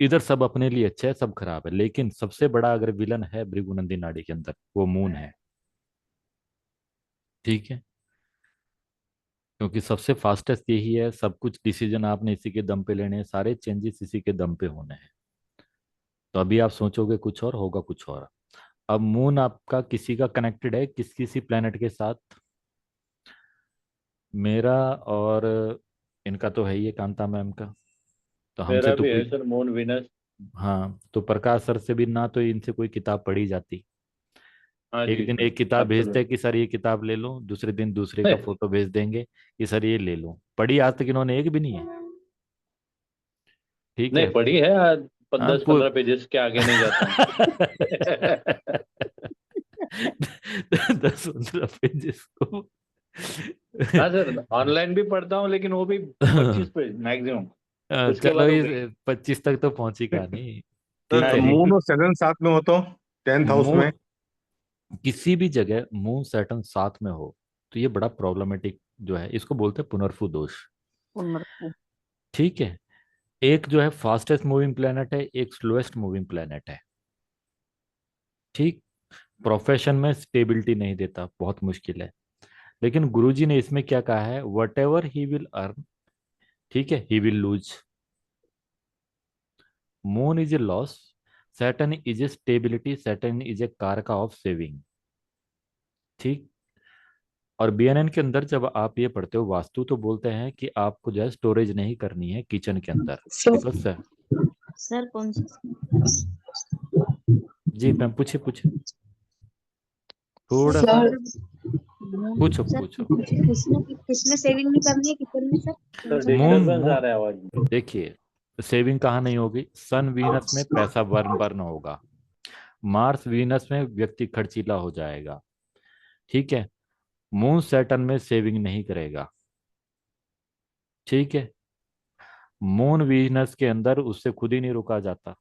इधर सब अपने लिए अच्छा है, सब खराब है, लेकिन सबसे बड़ा अगर विलन है भृगुनंदी नाड़ी के अंदर, वो मून है। ठीक है। क्योंकि सबसे फास्टेस्ट यही है, सब कुछ डिसीजन आपने इसी के दम पे लेने हैं, सारे चेंजेस इसी के दम पे होने हैं। तो अभी आप सोचोगे कुछ और, होगा कुछ और। अब मून आपका किसी का कनेक्टेड है, किस किसी प्लेनेट के साथ? मेरा और इनका तो है ही है, कांता मैम का। तो हमसे मेरा तो भी है कोई, सर मून विनस। हाँ, तो प्रकाश सर से भी ना तो इनसे कोई किताब पढ़ी जाती। हाँ एक जी दिन सर। एक किताब भेजते एब्सोल्युट। हैं कि सर ये किताब ले लो, दूसरे दिन दूसरे का फोटो भेज देंगे कि सर ये ले लो। पढ़ी आज तक इन्होंने एक भी नहीं है। ठीक नहीं है। पढ़ी है आज, हाँ 10-15 पेजेस के आगे नहीं जाता हूँ। 10-15 पेजेस को। हाँ सर, ऑनलाइन भी पढ़ता हूँ लेकिन वो भी 25 पेज मैक्सिमम। उसके चलो बाद हो इस गई। 25 तक तो पहुंची कहानी। ठीक सर हाँ है। जी। मून और सैटर्न साथ में हो तो 10th हाउस मून, में। किसी भी जगह मून सैटर्न साथ में हो तो ये बड़ा प्रॉब्लमेटिक जो है, इसको बोलते हैं पुनर्फु दोष। पुनर्पु। ठीक है। एक जो है फास्टेस्ट मूविंग प्लेनेट है, एक स्लोएस्ट मूविंग प्लेनेट है। ठीक। प्रोफेशन में स्टेबिलिटी नहीं देता, बहुत मुश्किल है। लेकिन गुरुजी ने इसमें क्या कहा है, what ever he will earn, ठीक है, he will lose. Moon is A loss, Saturn is a stability, Saturn is a कारका ऑफ सेविंग। ठीक। और बीएनएन के अंदर जब आप ये पढ़ते हो वास्तु, तो बोलते हैं कि आपको जो है स्टोरेज नहीं करनी है किचन के अंदर, सर बिकॉज सर कौन सी जी मैम पूछे पूछे, थोड़ा सा सर पूछो सर पूछो। किसमें सेविंग नहीं करनी है किचन में सर? सर कौन सा मून डिस्टरबेंस आ मून रहा है आवाज में। देखिए, सेविंग कहाँ नहीं होगी, सन वीनस में पैसा बर्न बर्न होगा, मार्स वीनस में व्यक्ति खर्चीला हो जाएगा। ठीक है। मून सैटर्न में सेविंग नहीं करेगा। ठीक है। मून वीनस के अंदर उससे खुद ही नहीं रुका जाता।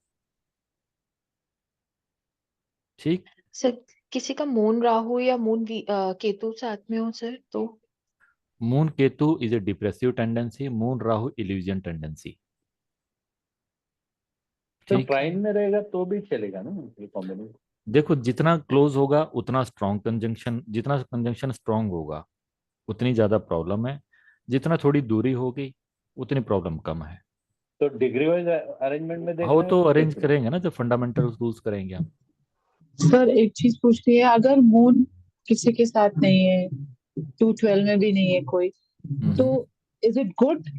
ठीक। सर किसी का मून राहु या केतु साथ में हो सर तो? Moon Ketu is a depressive tendency, moon Rahu illusion tendency. तो ठीक। ट्राइन में रहेगा तो भी चलेगा ना ये कॉम्बिनेशन? देखो, जितना क्लोज होगा उतना स्ट्रॉन्ग कंजंक्शन, जितना कंजंक्शन स्ट्रॉन्ग होगा उतनी ज्यादा प्रॉब्लम है, जितना थोड़ी दूरी होगी उतनी प्रॉब्लम कम है। तो डिग्री वाइज अरेंजमेंट में हाँ, वो देखना है तो अरेंज कैसे? करेंगे ना, जब फंडामेंटल रूल्स करेंगे हम। सर एक चीज पूछनी है, अगर मून किसी के साथ नहीं है, 212 में भी नहीं है कोई, तो इज इट गुड?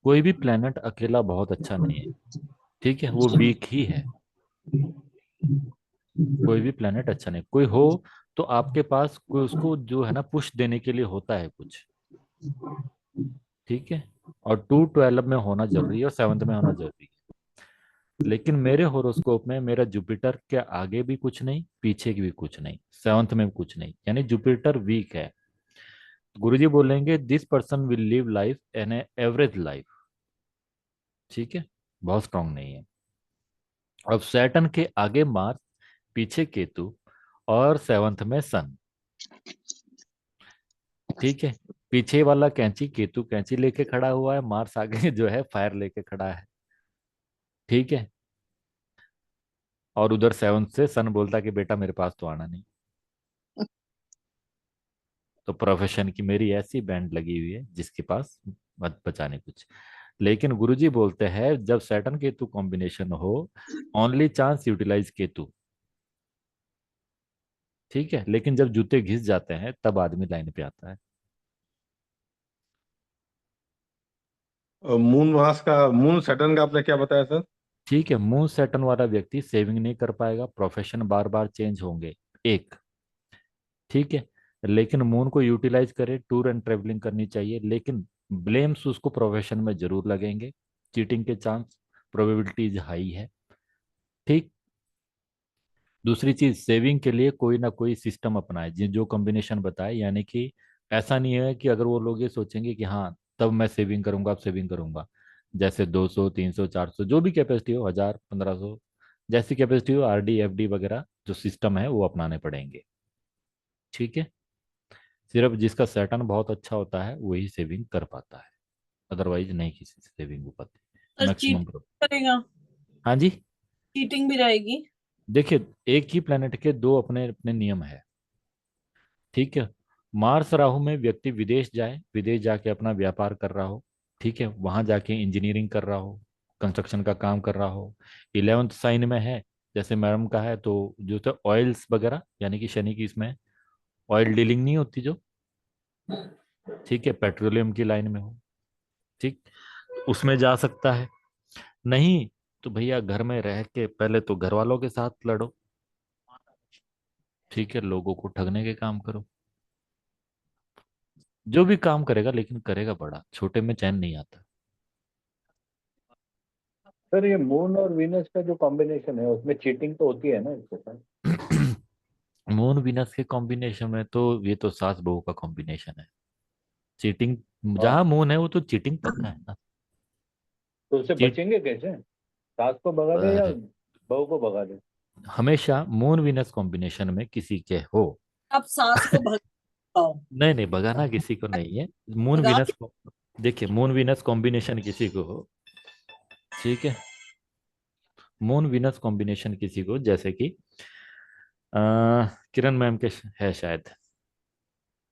कोई भी प्लेनेट अकेला बहुत अच्छा नहीं है। ठीक है, वो वीक ही है। कोई भी प्लेनेट अच्छा नहीं, कोई हो तो आपके पास कोई उसको जो है ना पुश देने के लिए होता है कुछ। ठीक है। और 212 में होना जरूरी है और 7th में होना जरूरी है। लेकिन मेरे होरोस्कोप में मेरा जुपिटर के आगे भी कुछ नहीं, पीछे भी कुछ नहीं, 7th में भी कुछ नहीं, यानी जुपिटर वीक है। गुरुजी बोलेंगे this person will live life an average life. ठीक है, बहुत स्ट्रांग नहीं है। अब सैटर्न के आगे मार्स, पीछे केतु और 7th में सन। ठीक है। पीछे वाला कैंची, केतु कैंची लेके खड़ा हुआ है, मार्स आगे जो है फायर लेके खड़ा है। ठीक है। और उधर 7th से सन बोलता कि बेटा मेरे पास तो आना नहीं। तो प्रोफेशन की मेरी ऐसी बैंड लगी हुई है जिसके पास मत बचाने कुछ। लेकिन गुरुजी बोलते हैं जब सैटर्न केतु कॉम्बिनेशन हो, ओनली चांस यूटिलाइज केतु। ठीक है। लेकिन जब जूते घिस जाते हैं तब आदमी लाइन पे आता है। मून मास का, मून सैटर्न का आपने क्या बताया सर? ठीक है, मून सैटर्न वाला व्यक्ति सेविंग नहीं कर पाएगा, प्रोफेशन बार बार चेंज होंगे। एक। ठीक है। लेकिन मून को यूटिलाइज करे, टूर एंड ट्रेवलिंग करनी चाहिए, लेकिन ब्लेम्स उसको प्रोफेशन में जरूर लगेंगे, चीटिंग के चांस, प्रोबेबिलिटीज हाई है। ठीक। दूसरी चीज, सेविंग के लिए कोई ना कोई सिस्टम अपनाए, जो कॉम्बिनेशन बताए, यानी कि ऐसा नहीं है कि अगर वो लोग ये सोचेंगे कि हाँ तब मैं सेविंग करूंगा, अब सेविंग करूंगा, जैसे 200 300 400 जो भी कैपेसिटी हो, 1000 1500 जैसी कैपेसिटी हो, आरडी एफडी वगैरह जो सिस्टम है वो अपनाने पड़ेंगे। ठीक है। सिर्फ जिसका सैटर्न बहुत अच्छा होता है वही सेविंग कर पाता है, अदरवाइज नहीं किसी से सेविंग हो पाती सर मैक्सिमम। चीटिंग करेगा? हाँ जी। चीटिंग भी रहेगी? देखिए, एक ही प्लेनेट के दो अपने अपने नियम है। ठीक है। मार्स राहु में व्यक्ति विदेश जाए, विदेश जाके अपना व्यापार कर रहा हो, ठीक है, वहां जाके इंजीनियरिंग कर रहा हो, कंस्ट्रक्शन का काम कर रहा हो। 11th साइन में है, जैसे मैडम का है, तो जो तो ऑयल्स वगैरह, यानी कि शनि की इसमें ऑयल डीलिंग नहीं होती जो, ठीक है, पेट्रोलियम की लाइन में हो, ठीक, उसमें जा सकता है। नहीं तो भैया घर में रह के पहले तो घर वालों के साथ लड़ो, ठीक है, लोगों को ठगने के काम करो, जो भी काम करेगा, लेकिन करेगा बड़ा, छोटे में चैन नहीं आता। सर ये मून और वीनस का जो कॉम्बिनेशन है उसमें चीटिंग तो होती है ना इसके साथ? मून विनस के कॉम्बिनेशन में तो ये तो सास बहू का कॉम्बिनेशन है। चीटिंग और जहां मून है वो तो चीटिंग पक्का है ना। तो उससे चीट बचेंगे कैसे? सास को भगा दे या अरे, बहू को भगा दे? हमेशा मून विनस कॉम्बिनेशन में किसी के हो, आप सास को भगाओ। नहीं नहीं भगाना किसी को नहीं है। मून भगा विनस को देखिए, मून विनस कॉम्बिनेशन किसी को हो, ठीक है, मून विनस कॉम्बिनेशन किसी को, जैसे कि किरण मैम के है शायद।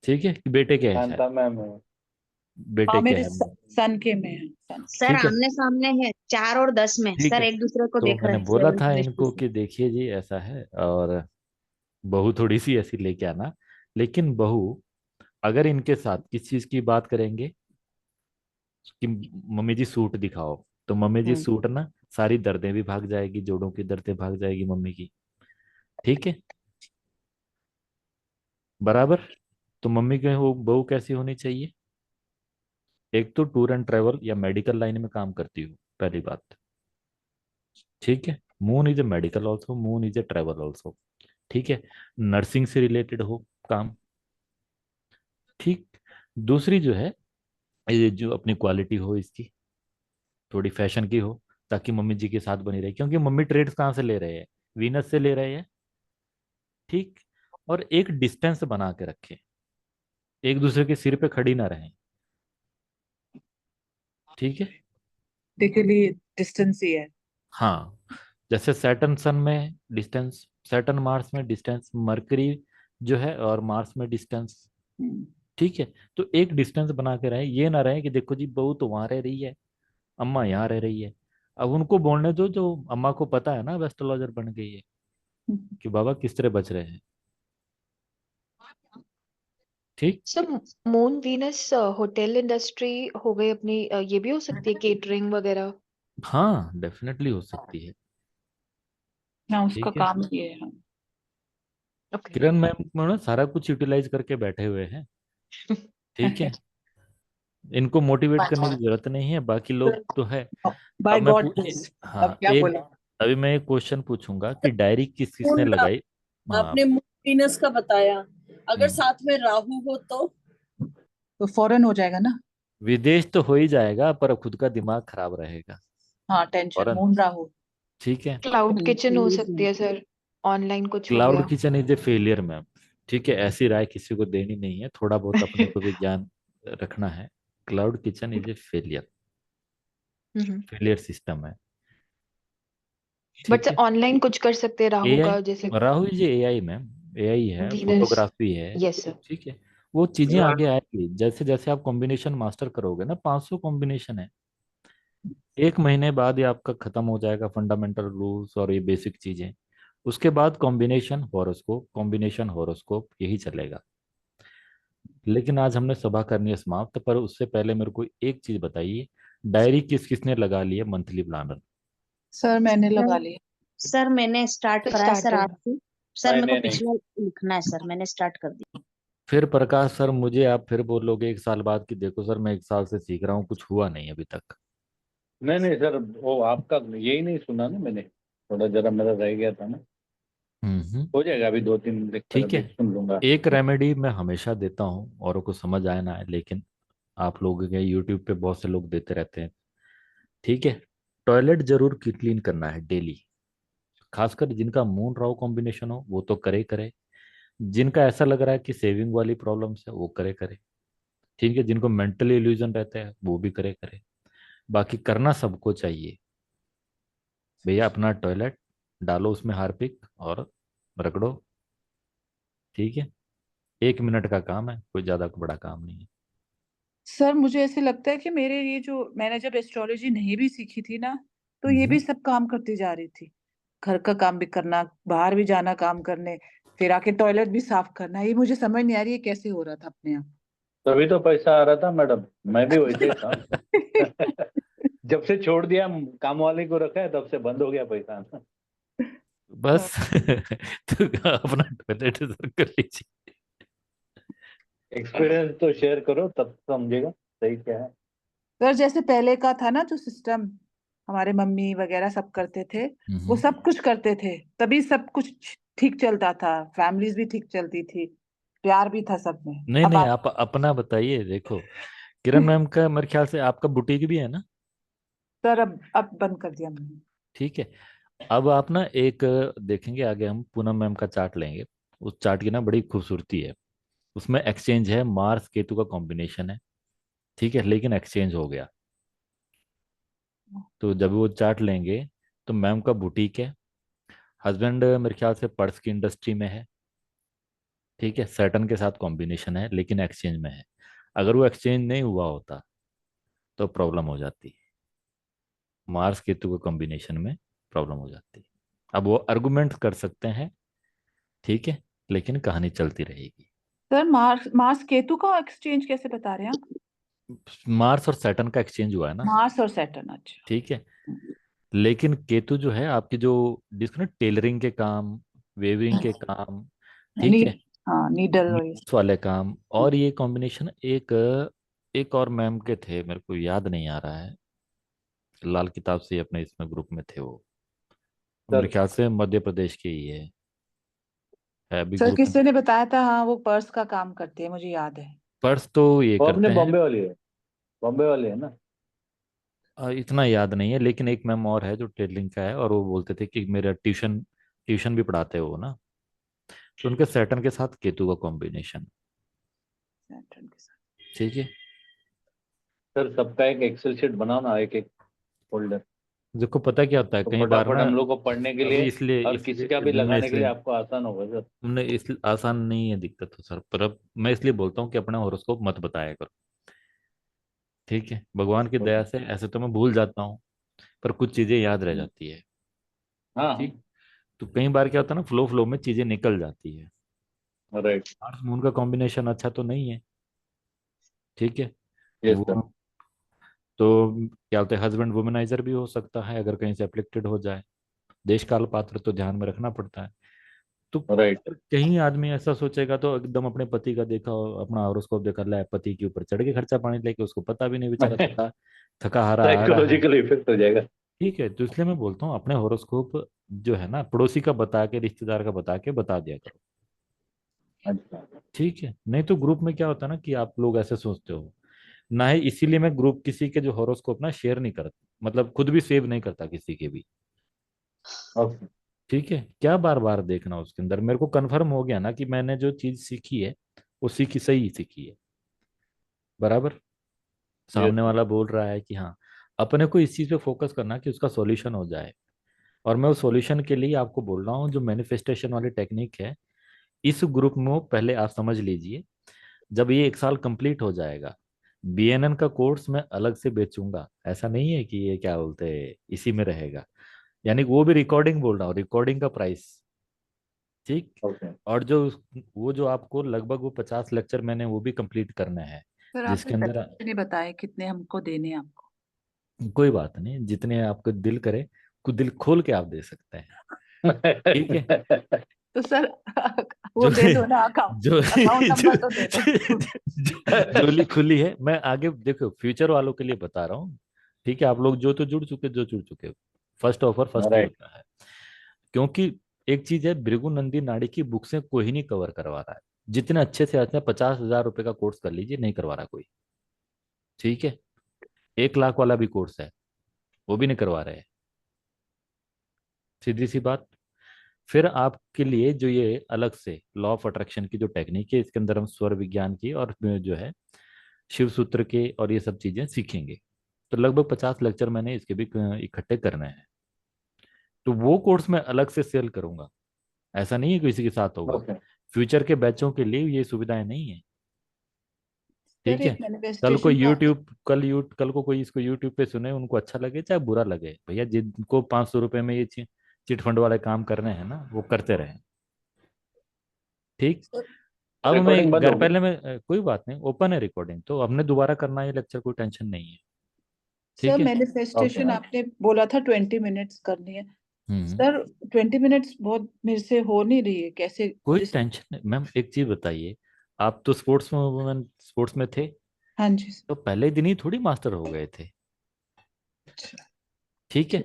ठीक है, कि बेटे के है शायद, शांता मैम है। बेटे हाँ के मेरे है। सन के में है सन। सर ठीक है, आमने सामने है 4 और 10 में, ठीक सर है। एक दूसरे को तो देख रहे मैंने हैं बोला 7th था दृष्टि इनको से। कि देखिए जी ऐसा है, और बहू थोड़ी सी ऐसी लेके आना। लेकिन बहू अगर इनके साथ किस चीज की बात करेंगे कि मम्मी जी सूट दिखाओ, तो मम्मी जी हम्म। सूट ना, सारी दर्दें भी भाग जाएगी, जोड़ों की दर्दें भाग जाएगी मम्मी की। ठीक है, बराबर। तो मम्मी के वो बहू कैसी होनी चाहिए? एक तो टूर एंड ट्रेवल या मेडिकल लाइन में काम करती हो, पहली बात। ठीक है, moon is A medical also, moon is A travel also. ठीक है, नर्सिंग से रिलेटेड हो काम। ठीक। दूसरी जो है, ये जो अपनी क्वालिटी हो इसकी, थोड़ी फैशन की हो, ताकि मम्मी जी के साथ बनी रहे, क्योंकि मम्मी ट्रेड्स कहाँ से ले रहे हैं? वीनस से ले रहे हैं। ठीक। और एक डिस्टेंस बना के रखे, एक दूसरे के सिर पे खड़ी ना रहें। ठीक है। देखिए लिए डिस्टेंस ही है। हाँ, जैसे सैटर्न सन में डिस्टेंस, सैटर्न मार्स में डिस्टेंस, मरकरी जो है और मार्स में डिस्टेंस। हम्म। ठीक है। तो एक डिस्टेंस बना के रहे, ये ना रहे कि देखो जी बहू तो वहां रह रही है, अम्मा यहाँ रह रही है। अब उनको बोलने दो, जो अम्मा को पता है ना, वेस्टोलॉजर बन गई है, कि बाबा किस तरह बच रहे हैं। ठीक। Sir moon Venus hotel industry हो गई अपनी, ये भी हो सकती है केटरिंग वगैरह। हाँ, डेफिनेटली हो सकती है। ना उसका ठीक है, काम ये है। ओके। किरण मैम ना सारा कुछ यूटिलाइज करके बैठे हुए हैं। ठीक है, इनको मोटिवेट करने की जरूरत नहीं है, बाकी लोग तो है। बाय अब मैं गॉड ग्रेस। अब हाँ, क्या एक बोले। अभी मैं एक क्वेश्चन पूछूंगा कि डायरी किस किसने मून लगाई। हाँ। आपने मून वीनस का बताया, अगर हम्म, साथ में राहु हो तो? तो फॉरेन हो जाएगा ना। विदेश तो हो ही जाएगा, पर खुद का दिमाग खराब रहेगा। हाँ टेंशन फौरन। मून राहु। ठीक है। क्लाउड किचन हो सकती Amazing. है सर, ऑनलाइन कुछ हो क्लाउड गया। Kitchen is a failure ma'am. ठीक है, ऐसी राय किसी को देनी नहीं है, थोड़ा बहुत अपने को भी ज्ञान रखना है। Cloud kitchen is a failure, failure system है। बट ठीक सर है। ऑनलाइन कुछ कर सकते हैं राहु एआई, का, जैसे Rahul ji AI ma'am, AI है, वीनस। फोटोग्राफी है। Yes sir. ठीक है, वो चीजें आगे आएगी जैसे जैसे आप कॉम्बिनेशन मास्टर करोगे ना। 500 कॉम्बिनेशन है, एक महीने बाद ये आपका खत्म हो जाएगा, फंडामेंटल रूल्स और ये बेसिक चीजें। उसके बाद कॉम्बिनेशन हॉरोस्कोप, कॉम्बिनेशन हॉरोस्कोप यही चलेगा। लेकिन आज हमने सभा करनी है समाप्त, पर उससे पहले मेरे को एक चीज बताइए, डायरी किस किसने लगा ली है मंथली प्लानर? सर मैंने सर लगा लिया। सर मैंने स्टार्ट करा है सर आज स्टार्टेड। से। सर मेरे को मैंने नहीं। पिछला लिखना है सर, मैंने स्टार्ट कर दिया। फिर प्रकाश सर, मुझे आप फिर बोलोगे एक साल बाद कि देखो सर मैं एक साल से सीख रहा हूँ, कुछ हुआ नहीं अभी तक। नहीं नहीं सर, वो आपका यही नहीं सुना ना मैंने, थोड़ा जरा मेरा रह गया था ना। हम्म। हो जाएगा, अभी 2-3 लेक्चर ठीक अभी है, सुन लूंगा। एक रेमेडी मैं हमेशा देता हूँ, औरों को समझ आए ना आए, लेकिन आप लोग के यूट्यूब पे बहुत से लोग देते रहते हैं। ठीक है, टॉयलेट जरूर क्लीन करना है डेली। खासकर जिनका मून राहु कॉम्बिनेशन हो वो तो करे करे, जिनका ऐसा लग रहा है कि सेविंग वाली प्रॉब्लम्स है वो करे करे। ठीक है, जिनको मेंटली इल्यूजन रहता है वो भी करे करे। बाकी करना सबको चाहिए। भैया अपना टॉयलेट डालो, उसमें हार्पिक और रगड़ो। ठीक है, 1 मिनट का काम है, कोई ज्यादा बड़ा काम नहीं है। सर मुझे ऐसे लगता है कि मेरे ये जो मैंने जब एस्ट्रोलॉजी नहीं भी सीखी थी ना, तो ये भी हम्म। सब काम करती जा रही थी। घर का काम भी करना, बाहर भी जाना काम करने, फिर आके टॉयलेट भी साफ करना। ये मुझे समझ नहीं आ रही है कैसे हो रहा था अपने आप। तभी तो पैसा आ रहा था मैडम, मैं भी वैसे ही था। जब से छोड़ दिया, काम वाले को रखा है, तब से बंद हो गया पैसा आना। बस तो अपना टॉयलेट जरूर कर लीजिए। एक्सपीरियंस तो शेयर करो, तब समझेगा सही क्या है। सर जैसे पहले का था ना जो सिस्टम, हमारे मम्मी वगैरह सब करते थे, वो हम्म। सब कुछ करते थे, तभी सब कुछ ठीक चलता था, फैमिलीज भी ठीक चलती थी, प्यार भी था सब में। नहीं अब नहीं, आप आप अपना बताइए। देखो, किरण मैम का मेरे ख्याल से आपका बुटीक भी है ना? सर अब बंद कर दिया मैंने। ठीक है, अब आप ना एक देखेंगे आगे, हम पूनम मैम का चार्ट लेंगे। उस चार्ट की ना बड़ी खूबसूरती है, उसमें एक्सचेंज है, मार्स केतु का कॉम्बिनेशन है। ठीक है, लेकिन एक्सचेंज हो गया। तो जब वो चार्ट लेंगे तो मैम का बुटीक है, हस्बैंड मेरे ख्याल से पर्स की इंडस्ट्री में है, ठीक है, सैटर्न के साथ कॉम्बिनेशन है लेकिन एक्सचेंज में है। अगर वो एक्सचेंज नहीं हुआ होता तो प्रॉब्लम हो जाती, मार्स केतु के कॉम्बिनेशन में प्रॉब्लम हो जाती। अब वो आर्गुमेंट कर सकते हैं, ठीक है, लेकिन कहानी चलती रहेगी। सर मार्स मार्स केतु का एक्सचेंज कैसे बता रहे हैं आप? मार्स और सैटर्न का एक्सचेंज हुआ है ना, मार्स और सैटर्न, अच्छा। ठीक है। लेकिन केतु जो है आपकी जो जिसको ना टेलरिंग के काम, वेविंग के काम, ठीक है, नीड, हाँ नीडल और ये नीड्स वाले काम, और ये कॉम्बिनेशन एक एक और मैम के थे, मेरे को याद नहीं आ रहा है, लाल किताब से अपने इसमें ग्रुप में थे वो, मेरे सर ख्याल से मध्य प्रदेश के ही है अभी सर ग्रुप में। किसी ने बताया था, हाँ वो पर्स का काम करते हैं, मुझे याद है। पर्स तो ये वो अपने करते हैं, बॉम्बे वाली है, बॉम्बे वाली है ना। इतना याद नहीं है, लेकिन एक मैम और है जो टेलरिंग का है, और वो बोलते थे कि मेरा ट्यूशन ट्यूशन भी पढ़ाते हो ना, तो उनके सैटर्न के साथ केतु का कॉम्बिनेशन, सैटर्न के साथ। ठीक है। सर सबका एक एक्सेल शीट बनाओ ना, एक एक फोल्डर, देखो पता क्या होता है, तो कई बार फटाफट ना, हम लोग को पढ़ने के अभी लिए इसलिए और किसी का इसलिए भी मैं लगाने के लिए इसलिए आपको आसान होगा सर। हमने इस आसान नहीं है दिक्कत तो सर, पर अब मैं इसलिए बोलता हूँ कि अपना हॉरोस्कोप मत बताया करो, ठीक है, भगवान की दया ओके। से ऐसे तो मैं भूल जाता हूँ, पर कुछ चीजें याद रह जाती है, हाँ हाँ। ठीक। तो कई बार क्या होता है ना, फ्लो फ्लो में चीजें निकल जाती है। राइट। मार्स मून का कॉम्बिनेशन अच्छा तो नहीं है, ठीक है। Yes sir. वो तो क्या बोलते हैं, हस्बैंड वुमेनाइजर भी हो सकता है अगर कहीं से अफ्लिक्टेड हो जाए, देश काल पात्र तो ध्यान में रखना पड़ता है। तो राइट। कहीं आदमी ऐसा सोचेगा तो एकदम अपने पति का देखा, अपना हॉरोस्कोप देखा, ले पति के ऊपर चढ़ के खर्चा पानी लेके, उसको पता भी नहीं, बेचारा थका थका हारा आ रहा है, साइकोलॉजिकल इफेक्ट हो जाएगा। ठीक है। तो इसलिए मैं बोलता हूँ अपने हॉरोस्कोप जो है ना, पड़ोसी का बता के, रिश्तेदार का बता के बता दिया करो, अच्छा। ठीक है। नहीं तो ग्रुप में क्या होता है ना कि आप लोग ऐसे सोचते हो ना, ही इसीलिए मैं ग्रुप किसी के जो हॉरोस्कोप ना शेयर नहीं करता, मतलब खुद भी सेव नहीं करता किसी के भी, ओके। ठीक है। क्या बार बार देखना उसके अंदर, मेरे को कंफर्म हो गया ना कि मैंने जो चीज सीखी है वो सीखी, सही सीखी है, बराबर। यस सामने सर। वाला बोल रहा है कि हाँ, अपने को इस चीज पे फोकस करना कि उसका सॉल्यूशन हो जाए। और मैं उस सॉल्यूशन के लिए आपको बोल रहा हूँ जो मैनिफेस्टेशन वाली टेक्निक है, इस ग्रुप में पहले आप समझ लीजिए। जब ये 1 साल कंप्लीट हो जाएगा, बीएनएन का कोर्स मैं अलग से बेचूंगा, ऐसा नहीं है कि ये क्या बोलते हैं इसी में रहेगा, यानी वो भी रिकॉर्डिंग बोल रहा हूँ, रिकॉर्डिंग का प्राइस, ठीक। ओके। और जो वो जो आपको लगभग वो 50 लेक्चर मैंने वो भी कंप्लीट करने हैं, सर आपने जिसके अंदर पैसे नहीं बताए कितने हमको देने हैं आपको? कोई बात नहीं, जितने आपको दिल करे, कुछ दिल खोल के आप दे सकते हैं, ठीक है। तो सर वो जो दे दो ना, अकाउंट जो अकाउंट जो, नंबर तो दे दो। जोली खुली है, मैं आगे देखो फ्यूचर वालों के लिए बता रहा हूँ, ठीक है। आप लोग जो तो जुड़ चुके, जो जुड़ चुके, फर्स्ट ऑफर फर्स्ट ही राइट। होता है, क्योंकि एक चीज है, भृगु नंदी नाड़ी की बुक से कोई नहीं कवर करवा रहा है, जितने अच्छे से अच्छे 50,000 रुपए का कोर्स कर लीजिए, नहीं करवा रहा कोई, ठीक है। 1 लाख वाला भी कोर्स है, वो भी नहीं करवा रहे हैं, सीधी सी बात। फिर आपके लिए जो ये अलग से लॉ ऑफ अट्रैक्शन की जो टेक्निक है, इसके अंदर हम स्वर विज्ञान की और जो है शिव सूत्र के और ये सब चीजें सीखेंगे। तो लगभग 50 लेक्चर मैंने इसके भी इकट्ठे करने हैं, तो वो कोर्स मैं अलग से सेल करूंगा, ऐसा नहीं है कि किसी के साथ होगा। ओके। फ्यूचर के बैचों के लिए ये सुविधाएं नहीं है, सर ठीक है। एक मैनिफेस्टेशन का। कल को कोई इसको यूट्यूब पे सुने, उनको अच्छा लगे चाहे बुरा लगे, भैया जिनको 500 रुपए में ये चिट फंड वाले काम करने हैं ना, वो करते रहे, ठीक। अब मैं रिकॉर्डिंग बंद घर, होगी। पहले मैं कोई बात नहीं, ओपन है रिकॉर्डिंग, तो हमने दोबारा करना है लेक्चर, कोई टेंशन नहीं है, सर ठीक है। ओके। मैनिफेस्टेशन आपने बोला था 20 मिनट्स करनी है। हम्म। सर 20 मिनट्स बहुत मेरे से हो नहीं रही है, कैसे कोई जिस। टेंशन नहीं मैम, एक चीज बताइए, आप तो स्पोर्ट्स में थे, हाँ जी सर। तो पहले दिन ही थोड़ी मास्टर हो गए थे, ठीक है।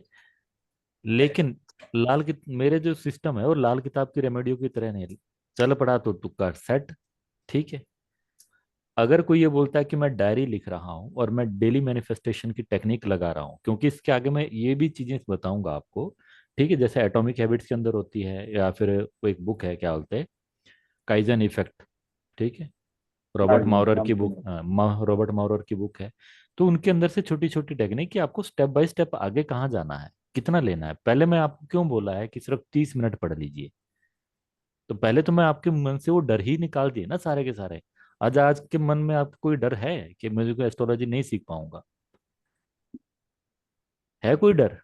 लेकिन मेरे जो सिस्टम है वो लाल किताब की रेमेडियो की तरह नहीं, चल पड़ा तो तुक्का सेट, ठीक है। अगर कोई ये बोलता है कि मैं डायरी लिख रहा हूँ और मैं डेली मैनिफेस्टेशन की टेक्निक लगा रहा हूँ, क्योंकि इसके आगे मैं ये भी चीजें बताऊंगा आपको, ठीक है, जैसे एटॉमिक हैबिट्स के अंदर होती है, या फिर वो एक बुक है क्या बोलते हैं, काइजन इफेक्ट, ठीक है, हाँ रॉबर्ट जी माउरर नाम की बुक, सुना। रॉबर्ट माउरर की बुक है। तो उनके अंदर से छोटी छोटी टेक्निक कि आपको स्टेप बाय स्टेप आगे कहाँ जाना है, कितना लेना है। पहले मैं आपको क्यों बोला है कि सिर्फ 30 मिनट पढ़ लीजिए, तो पहले तो मैं आपके मन से वो डर ही निकाल दिए ना सारे के सारे। आज के मन में आपको कोई डर है कि मुझे कोई एस्ट्रोलॉजी नहीं सीख पाऊंगा? है कोई डर?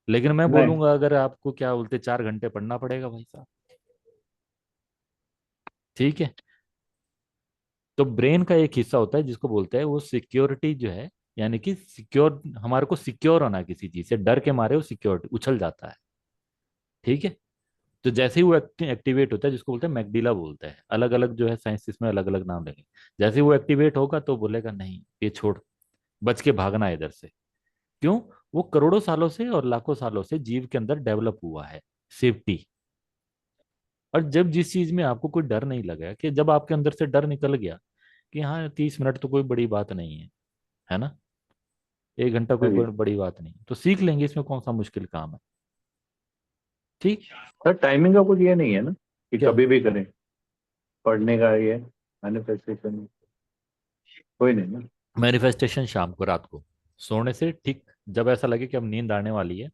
लेकिन मैं नहीं। बोलूंगा अगर आपको क्या बोलते 4 घंटे पढ़ना पड़ेगा भाई साहब। ठीक है। तो ब्रेन का एक हिस्सा होता है जिसको बोलते हैं वो सिक्योरिटी जो है, यानी कि सिक्योर, हमारे को सिक्योर होना है किसी चीज से, डर के मारे वो सिक्योरिटी उछल जाता है। ठीक है। तो जैसे ही वो एक्टिवेट होता है, जिसको बोलते हैं मैगडीला बोलते हैं, अलग अलग जो है साइंसिस में अलग अलग नाम लगे। जैसे ही वो एक्टिवेट होगा तो बोलेगा नहीं ये छोड़, बच के भागना है इधर से। क्यों? वो करोड़ों सालों से और लाखों सालों से जीव के अंदर डेवलप हुआ है सेफ्टी। और जब जिस चीज में आपको कोई डर नहीं लगा, कि जब आपके अंदर से डर निकल गया कि हाँ 30 मिनट तो कोई बड़ी बात नहीं है ना, 1 घंटा कोई हाँ जी बड़ी बात नहीं, तो सीख लेंगे, इसमें कौन सा मुश्किल काम है। ठीक। सर, टाइमिंग का कुछ ये नहीं है ना कि क्या? कभी भी करें पढ़ने का, ये मैनिफेस्टेशन कोई नहीं ना। मैनिफेस्टेशन शाम को, रात को सोने से ठीक जब ऐसा लगे कि अब नींद आने वाली है,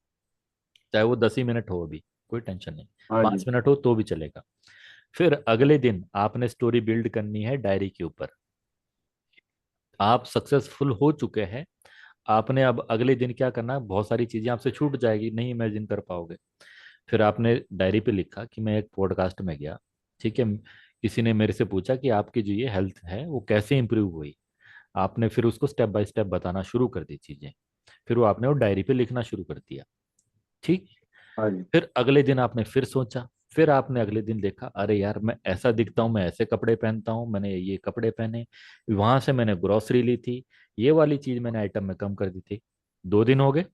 चाहे वो 10 ही मिनट हो, अभी कोई टेंशन नहीं, हाँ जी। 5 मिनट हो तो भी चलेगा। फिर अगले दिन आपने स्टोरी बिल्ड करनी है डायरी के ऊपर। आप सक्सेसफुल हो चुके हैं, आपने अब अगले दिन क्या करना है, बहुत सारी चीजें आपसे छूट जाएगी, नहीं इमेजिन कर पाओगे। फिर आपने डायरी पे लिखा कि मैं एक पॉडकास्ट में गया, ठीक है, किसी ने मेरे से पूछा कि आपकी जो ये हेल्थ है वो कैसे इंप्रूव हुई। आपने फिर उसको स्टेप बाय स्टेप बताना शुरू कर दी चीजें, फिर वो आपने वो डायरी पे लिखना शुरू कर दिया। ठीक। हाँ जी। फिर अगले दिन आपने फिर सोचा, फिर आपने अगले दिन देखा अरे यार मैं ऐसा दिखता हूँ, मैं ऐसे कपड़े पहनता हूँ, मैंने ये कपड़े पहने, वहां से मैंने ग्रोसरी ली थी, ये वाली चीज मैंने आइटम में कम कर दी थी। 2 दिन हो गए, हाँ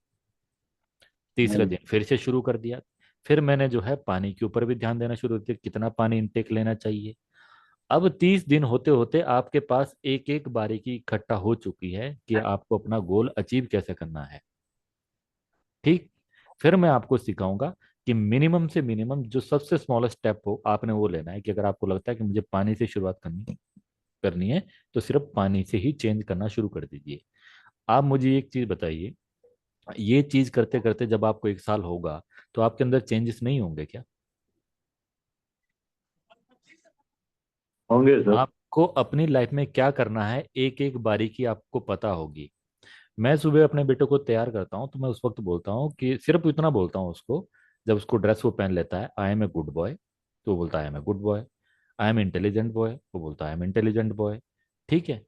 तीसरे जी। दिन फिर से शुरू कर दिया। फिर मैंने जो है पानी के ऊपर भी ध्यान देना शुरू कर दिया, कितना पानी इंटेक लेना चाहिए। अब 30 दिन होते होते आपके पास एक एक बारीकी इकट्ठा हो चुकी है कि आपको अपना गोल अचीव कैसे करना है। ठीक। फिर मैं आपको सिखाऊंगा कि मिनिमम से मिनिमम जो सबसे स्मॉलेस्ट स्टेप हो आपने वो लेना है, कि अगर आपको लगता है कि मुझे पानी से शुरुआत करनी करनी है तो सिर्फ पानी से ही चेंज करना शुरू कर दीजिए। आप मुझे एक चीज बताइए, ये चीज करते करते जब आपको 1 साल होगा तो आपके अंदर चेंजेस नहीं होंगे क्या? होंगे सर। आपको अपनी लाइफ में क्या करना है एक एक बारीकी आपको पता होगी। मैं सुबह अपने बेटे को तैयार करता हूँ तो मैं उस वक्त बोलता हूँ कि सिर्फ इतना बोलता हूँ उसको, जब उसको ड्रेस वो पहन लेता है, I am a good boy, तो वो बोलता है I am a good boy. I am intelligent boy, वो बोलता है आई एम इंटेलिजेंट बॉय। ठीक है।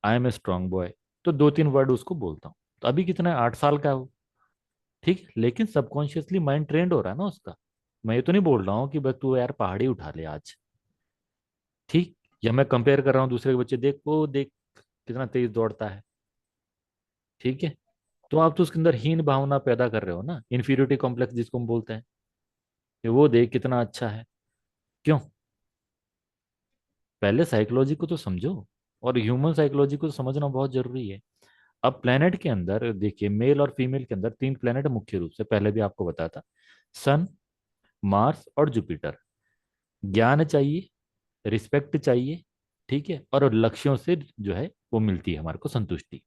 I am a strong boy, तो 2-3 वर्ड उसको बोलता हूँ। तो अभी कितना है, 8 साल का है वो। ठीक है? लेकिन सबकॉन्शियसली माइंड ट्रेंड हो रहा है ना उसका। मैं ये तो नहीं बोल रहा हूँ कि बस तू यार पहाड़ी उठा ले आज। ठीक। या मैं कंपेयर कर रहा हूँ दूसरे के बच्चे, देख वो देख कितना तेज दौड़ता है। ठीक है। तो आप तो उसके अंदर हीन भावना पैदा कर रहे हो ना, इन्फीरियोरिटी कॉम्प्लेक्स जिसको हम बोलते हैं, कि वो देख कितना अच्छा है। क्यों? पहले साइकोलॉजी को तो समझो, और ह्यूमन साइकोलॉजी को तो समझना बहुत जरूरी है। अब प्लेनेट के अंदर देखिए, मेल और फीमेल के अंदर 3 प्लेनेट मुख्य रूप से, पहले भी आपको बताया था, सन, मार्स और जुपिटर। ज्ञान चाहिए, रिस्पेक्ट चाहिए, ठीक है, और लक्ष्यों से जो है वो मिलती है हमारे को संतुष्टि।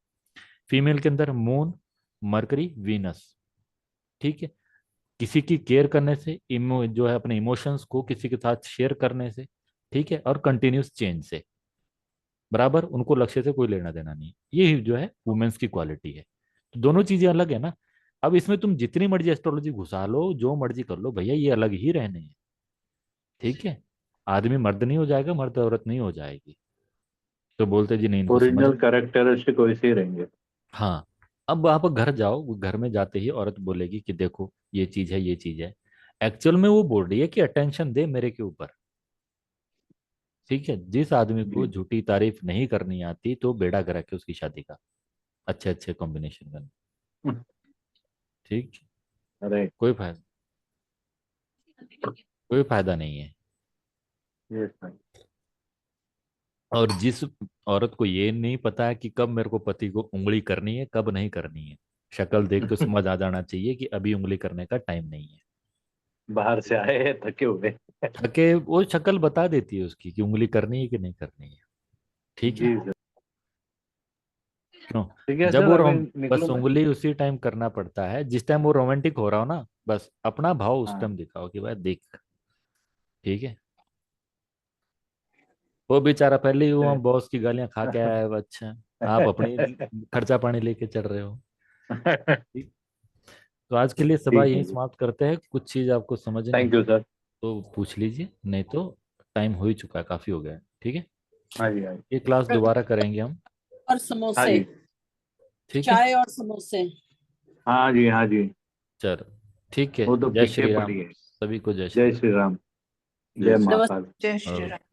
फीमेल के अंदर मून, मरकरी, वीनस। ठीक है। किसी की केयर करने से, जो है अपने इमोशंस को किसी के साथ शेयर करने से, ठीक है, और कंटिन्यूस चेंज से, बराबर उनको लक्ष्य से कोई लेना देना नहीं। ये जो है वुमेन्स की क्वालिटी है। तो दोनों चीजें अलग है ना। अब इसमें तुम जितनी मर्जी एस्ट्रोलॉजी घुसा लो, जो मर्जी कर लो, भैया ये अलग ही रहने हैं। ठीक है। आदमी मर्द नहीं हो जाएगा, मर्द औरत नहीं हो जाएगी। तो बोलते जी नहीं इनको समझ ओरिजिनल में। कैरेक्टरिस्टिक वैसे ही रहेंगे। हाँ। अब आप घर जाओ, वो घर में जाते ही औरत बोलेगी कि देखो ये चीज है, ये चीज है। एक्चुअल में वो बोल रही है कि अटेंशन दे मेरे के ऊपर। ठीक है। जिस आदमी को जी। झूठी तारीफ नहीं करनी आती तो बेड़ा गर्क है उसकी शादी का, अच्छे अच्छे कॉम्बिनेशन का। ठीक। अरे कोई फायदा, कोई फायदा नहीं है। ये सही। और जिस औरत को ये नहीं पता है कि कब मेरे को पति को उंगली करनी है कब नहीं करनी है, शक्ल देख के समझ आ जाना चाहिए कि अभी उंगली करने का टाइम नहीं है। बाहर से आए हैं थके हुए। ताकि वो शक्ल बता देती है उसकी कि उंगली करनी है कि नहीं करनी है। ठीक है। जी सर। क्यों? ठीक है जब सर, वो अभी बस निकलूं मैं। उंगली उसी टाइम करना पड़ता है जिस टाइम वो रोमांटिक हो रहा हो ना, बस अपना भाव उस हाँ टाइम दिखाओ कि भाई देख। ठीक है। वो बेचारा पहले ही वो बॉस की गालियां खा के आया है, वो अच्छा आप अपनी खर्चा पानी लेके चल रहे हो। ठीक। तो आज के लिए सभा ठीक यही है जी, समाप्त करते हैं। कुछ चीज आपको समझ नहीं थैंक यू सर। तो पूछ लीजिए, नहीं तो टाइम हो ही चुका है, काफी हो गया है। ठीक है। हाँ जी, हाँ जी। ये क्लास दोबारा करेंगे हम। और हाँ समोसे, जी, ठीक है। चाय और समोसे। हाँ जी, हाँ जी। चलो ठीक है। वो तो जय पीछे श्री राम। पड़ी है। सभी को जय श्री जय राम। श्री राम, जय जय श्री नमस्ते। महाकाल। जय श्री राम। राम।